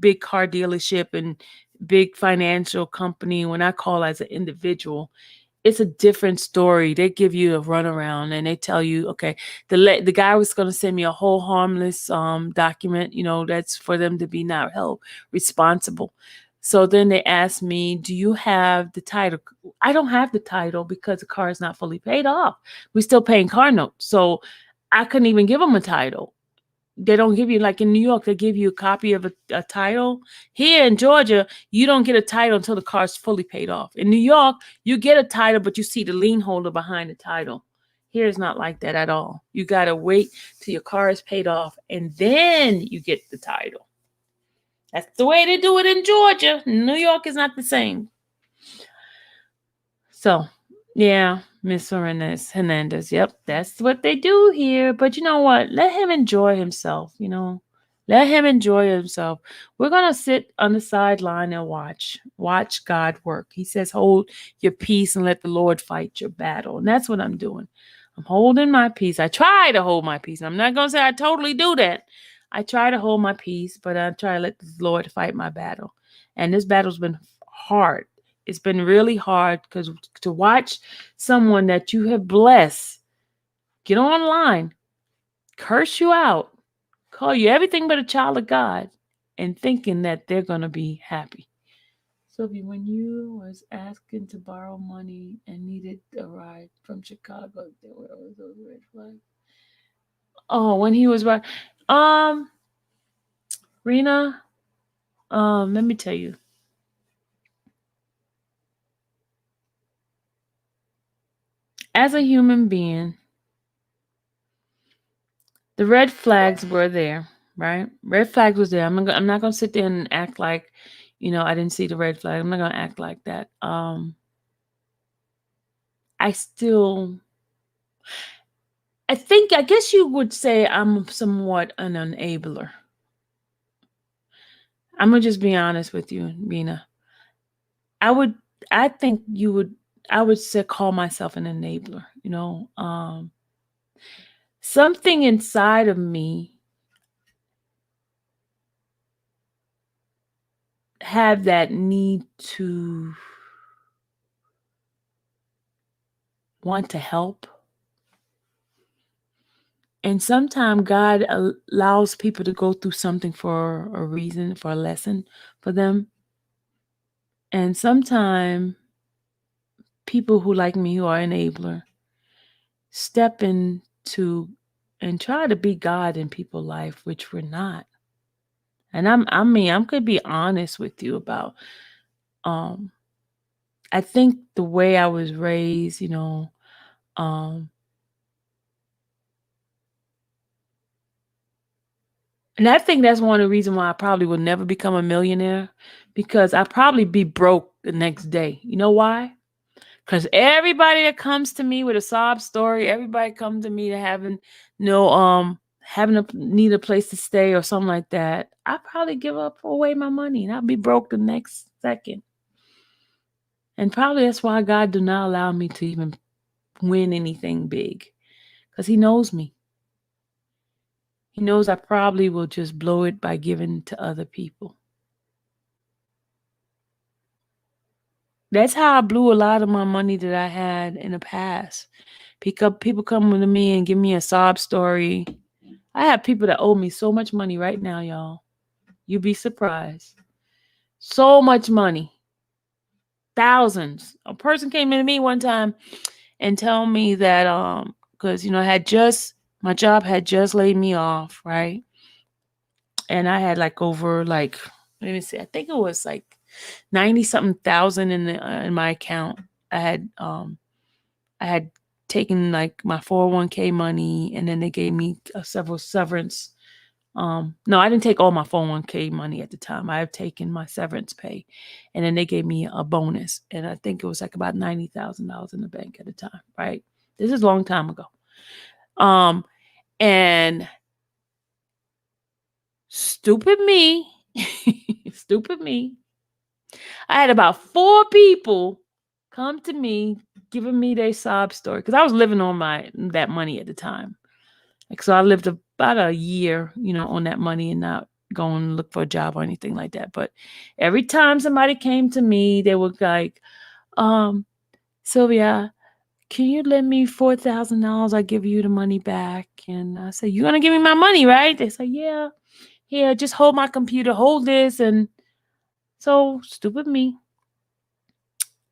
A: big car dealership and big financial company. When I call as an individual, it's a different story. They give you a runaround and they tell you, okay, the guy was going to send me a whole harmless document, that's for them to be not held responsible. So then they asked me, do you have the title? I don't have the title because the car is not fully paid off. We're still paying car notes. So I couldn't even give them a title. They don't give you, like in New York, they give you a copy of a title. Here in Georgia, you don't get a title until the car's fully paid off. In New York, you get a title, but you see the lien holder behind the title. Here it's not like that at all. You got to wait till your car is paid off, and then you get the title. That's the way they do it in Georgia. New York is not the same. So, yeah, Miss Hernandez. Yep, that's what they do here. But you know what? Let him enjoy himself, Let him enjoy himself. We're going to sit on the sideline and watch God work. He says, hold your peace and let the Lord fight your battle. And that's what I'm doing. I'm holding my peace. I try to hold my peace. I'm not going to say I totally do that. I try to hold my peace, but I try to let the Lord fight my battle. And this battle's been hard. It's been really hard because to watch someone that you have blessed get online, curse you out, call you everything but a child of God, and thinking that they're going to be happy. Sylvia, when you was asking to borrow money and needed a ride from Chicago, there were those red flags. Oh, when he was right. Rena, let me tell you. As a human being, the red flags were there, right? Red flags was there. I'm not gonna sit there and act like, I didn't see the red flag. I'm not gonna act like that. I guess you would say I'm somewhat an enabler. I'm gonna just be honest with you, Mina. I would say call myself an enabler, something inside of me have that need to want to help. And sometimes God allows people to go through something for a reason, for a lesson for them. And sometimes people who like me, who are enabler, step into and try to be God in people's life, which we're not. And I'm gonna be honest with you about I think the way I was raised, and I think that's one of the reasons why I probably will never become a millionaire, because I'll probably be broke the next day. You know why? Because everybody that comes to me with a sob story, everybody comes to me to having need a place to stay or something like that, I probably give away my money and I'll be broke the next second. And probably that's why God do not allow me to even win anything big, because he knows me. He knows I probably will just blow it by giving to other people. That's how I blew a lot of my money that I had in the past. People come to me and give me a sob story. I have people that owe me so much money right now, y'all. You'd be surprised. So much money. Thousands. A person came into me one time and told me that because my job had just laid me off, right? And I had let me see, I think it was 90 something thousand in my account. I had taken my 401k money, and then they gave me several severance. No, I didn't take all my 401k money at the time. I have taken my severance pay, and then they gave me a bonus, and I think it was about $90,000 in the bank at the time. Right, this is a long time ago. And stupid me, stupid me. I had about 4 people come to me giving me their sob story, because I was living on that money at the time. So I lived about a year, on that money and not going to look for a job or anything like that. But every time somebody came to me, they were like, Sylvia, can you lend me $4,000? I give you the money back. And I said, you're going to give me my money, right? They said, yeah. Here, just hold my computer, hold this. And So stupid me.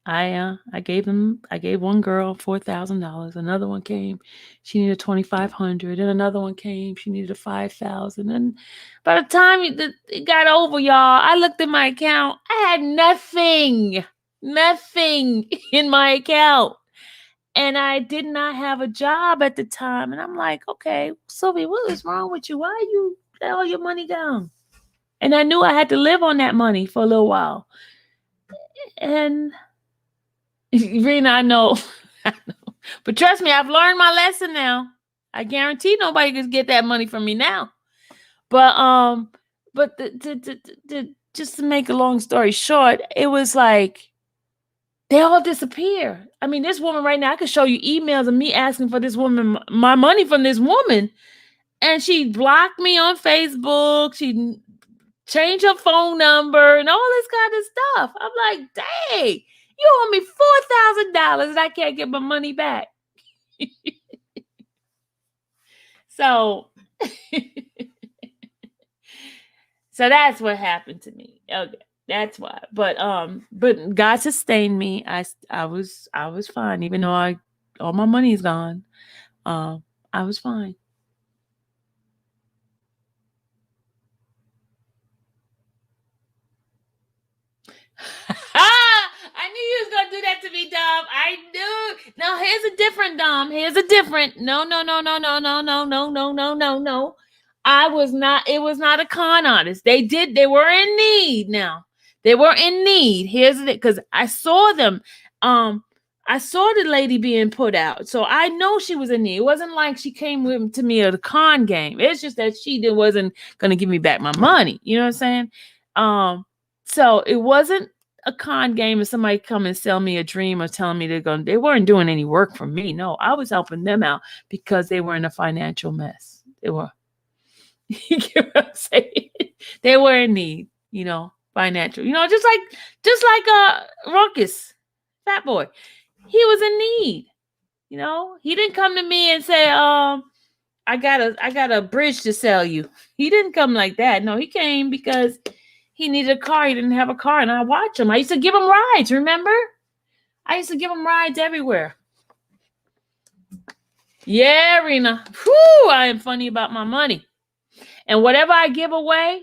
A: I gave one girl $4,000. Another one came, she needed 2,500, and another one came, she needed 5,000. And by the time it got over, y'all, I looked at my account. I had nothing in my account, and I did not have a job at the time. And I'm like, okay, Sylvia, what is wrong with you? Why you let all your money down? And I knew I had to live on that money for a little while. And Rena, I know. But trust me, I've learned my lesson now. I guarantee nobody can get that money from me now. But just to make a long story short, it was like they all disappear. I mean, this woman right now, I could show you emails of me asking for this woman, my money from this woman, and she blocked me on Facebook. She changed her phone number and all this kind of stuff. I'm like, dang, you owe me $4,000 and I can't get my money back. So that's what happened to me. Okay, that's why. But God sustained me. I was fine, even though all my money is gone. I was fine. I knew you was gonna do that to me, Dom. I knew. Now here's a different Dom. No. It was not a con artist. They were in need now. They were in need. Here's it, because I saw them. I saw the lady being put out. So I know she was in need. It wasn't like she came to me at a con game. It's just that she wasn't gonna give me back my money. You know what I'm saying? So it wasn't a con game if somebody come and sell me a dream or telling me they weren't doing any work for me. No, I was helping them out because they were in a financial mess. They were. You get what I'm saying? They were in need, financial. Just like Ruckus, Fat Boy. He was in need. He didn't come to me and say, I got a bridge to sell you. He didn't come like that. No, he came because he needed a car. He didn't have a car, and I watched him. I used to give him rides, remember? I used to give him rides everywhere. Yeah, Rena. Whew, I am funny about my money. And whatever I give away,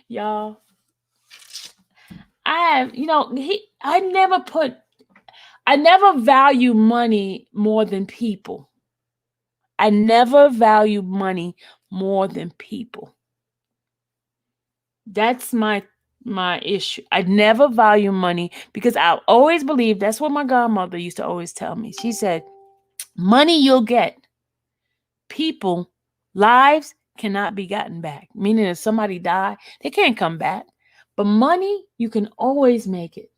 A: y'all, I never value money more than people. I never value money more than people. That's my issue. I never value money because I always believe, that's what my godmother used to always tell me. She said, money you'll get, people, lives cannot be gotten back. Meaning if somebody died, they can't come back. But money, you can always make it.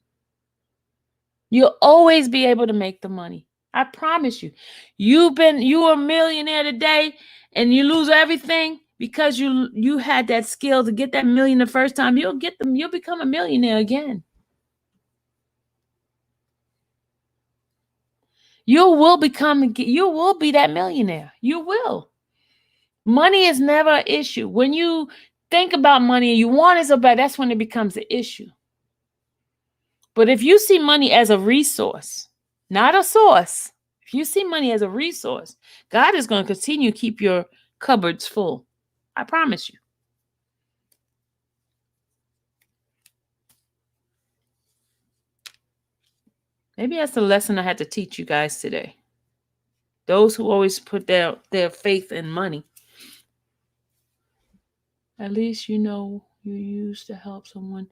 A: You'll always be able to make the money. I promise you. You're a millionaire today and you lose everything because you had that skill to get that million the first time. You'll become a millionaire again. You will be that millionaire. You will. Money is never an issue. When you think about money and you want it so bad, that's when it becomes an issue. But if you see money as a resource, not a source, if you see money as a resource, God is going to continue to keep your cupboards full. I promise you. Maybe that's the lesson I had to teach you guys today. Those who always put their faith in money. At least you used to help someone.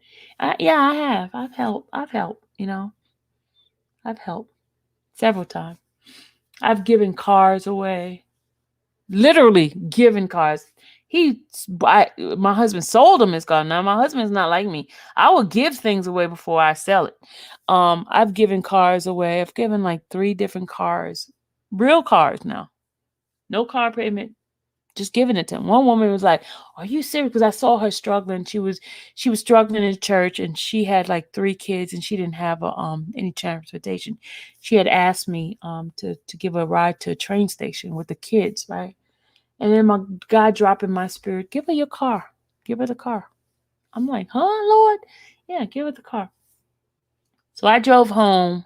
A: Yeah, I have. I've helped. I've helped several times. I've given cars away. Literally given cars. My husband sold him his car. Now my husband's not like me. I will give things away before I sell it. I've given cars away. I've given like 3 different cars. Real cars now. No car payment. Just giving it to him. One woman was like, "Are you serious?" Because I saw her struggling. She was struggling in church, and she had like 3 kids, and she didn't have any transportation. She had asked me to give her a ride to a train station with the kids, right? And then my God dropped in my spirit, "Give her your car. Give her the car." I'm like, "Huh, Lord? Yeah, give her the car." So I drove home.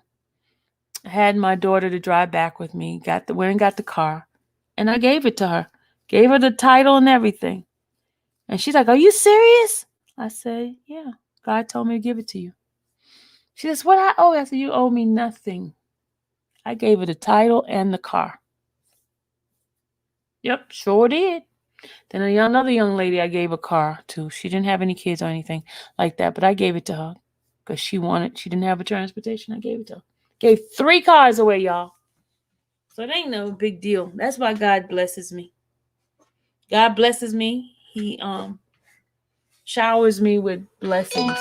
A: I had my daughter to drive back with me. Went and got the car, and I gave it to her. Gave her the title and everything. And she's like, "Are you serious?" I said, "Yeah. God told me to give it to you." She says, "What I owe?" I said, "You owe me nothing. I gave her the title and the car." Yep, sure did. Then another young lady I gave a car to. She didn't have any kids or anything like that, but I gave it to her because she didn't have a transportation. I gave it to her. Gave 3 cars away, y'all. So it ain't no big deal. That's why God blesses me. God blesses me. He showers me with blessings.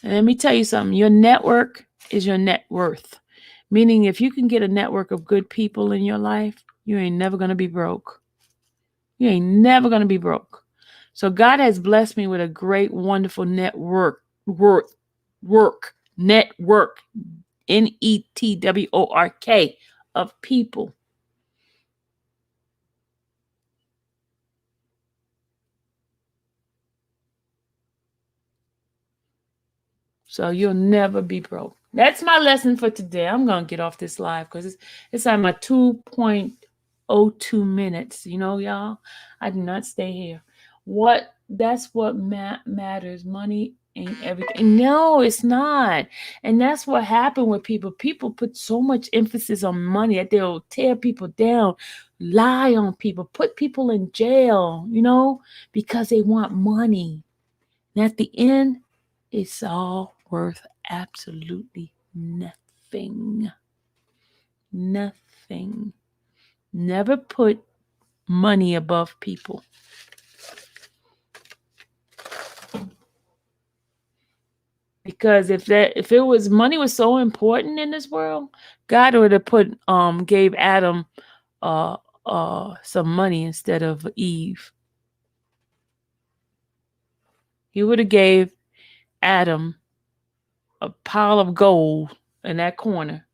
A: And let me tell you something. Your network is your net worth. Meaning if you can get a network of good people in your life, you ain't never going to be broke. You ain't never going to be broke. So God has blessed me with a great, wonderful network, network, network of people. So you'll never be broke. That's my lesson for today. I'm going to get off this live because it's at my 2.02 minutes. You know, y'all, I do not stay here. That's what matters. Money ain't everything. No, it's not. And that's what happened with people. People put so much emphasis on money that they'll tear people down, lie on people, put people in jail, because they want money. And at the end, it's all worth absolutely nothing. Nothing. Never put money above people. Because if money was so important in this world, God would have gave Adam some money instead of Eve. He would have gave Adam a pile of gold in that corner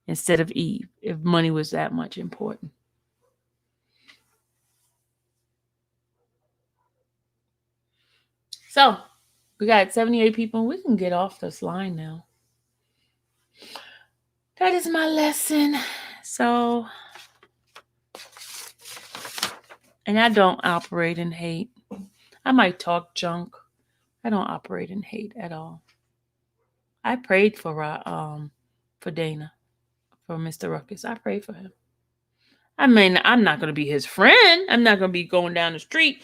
A: instead of Eve if money was that much important. So we got 78 people. We can get off this line now. That is my lesson. So, and I don't operate in hate. I might talk junk. I don't operate in hate at all. I prayed for Dana, for Mr. Ruckus. I prayed for him. I mean, I'm not going to be his friend. I'm not going to be going down the street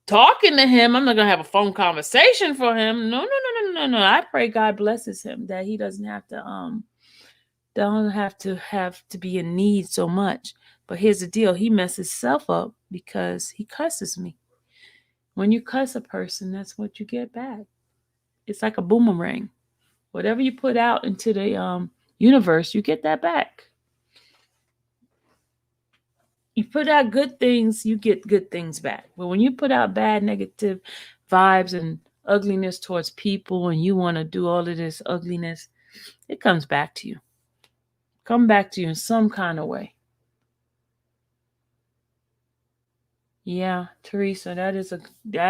A: talking to him. I'm not going to have a phone conversation for him. No. I pray God blesses him, that he doesn't have to be in need so much. But here's the deal. He messes himself up because he cusses me. When you cuss a person, that's what you get back. It's like a boomerang. Whatever you put out into the universe, you get that back. You put out good things, you get good things back. But when you put out bad, negative vibes and ugliness towards people, and you want to do all of this ugliness, it comes back to you. Come back to you in some kind of way. Yeah, Teresa, that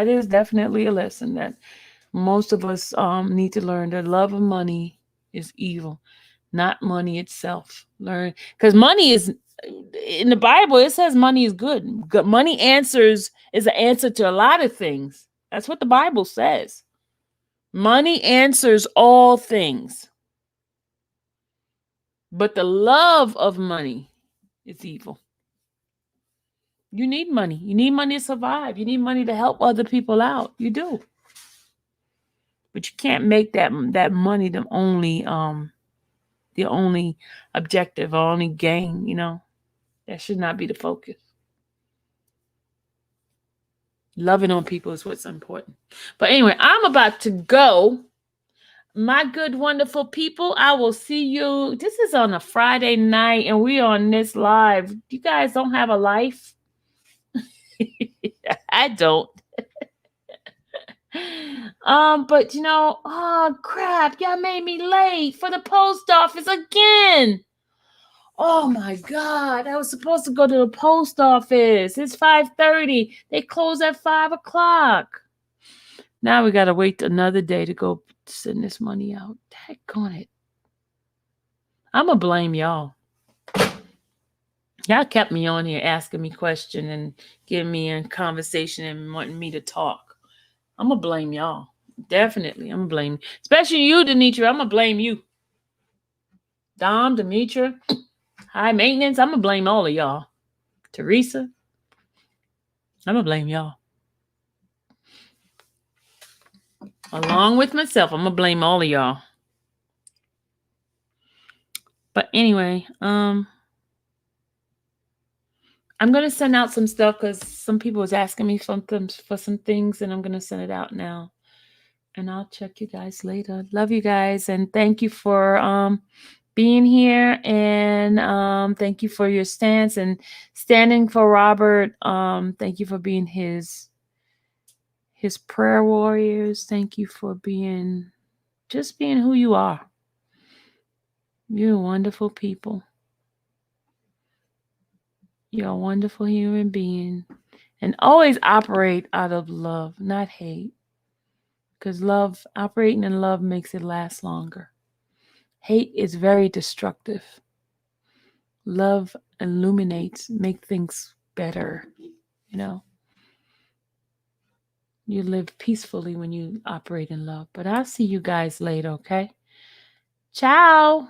A: is definitely a lesson that most of us need to learn. The love of money is evil, not money itself. Learn, because money is, in the Bible, it says money is good. Money is an answer to a lot of things. That's what the Bible says. Money answers all things. But the love of money is evil. You need money. You need money to survive. You need money to help other people out. You do. But you can't make that money the only objective or only gain, That should not be the focus. Loving on people is what's important. But anyway, I'm about to go. My good, wonderful people, I will see you. This is on a Friday night, and we on this live. You guys don't have a life? I don't. But oh crap, y'all made me late for the post office again. Oh my God, I was supposed to go to the post office. It's 5:30. They close at 5 o'clock. Now we gotta wait another day to go send this money out. Heck on it. I'ma blame y'all. Y'all kept me on here asking me questions and getting me in conversation and wanting me to talk. I'm going to blame y'all. Definitely. I'm going to blame, especially you, Denitra. I'm going to blame you. Dom, Demetra, high maintenance. I'm going to blame all of y'all. Teresa, I'm going to blame y'all. Along with myself, I'm going to blame all of y'all. But anyway, I'm going to send out some stuff because some people was asking me for some things, and I'm going to send it out now. And I'll check you guys later. Love you guys, and thank you for being here, and thank you for your stance and standing for Robert. Thank you for being his prayer warriors. Thank you for being who you are. You're wonderful people. You're a wonderful human being, and always operate out of love, not hate. Because operating in love makes it last longer. Hate is very destructive. Love illuminates, make things better. You live peacefully when you operate in love. But I'll see you guys later, okay? Ciao.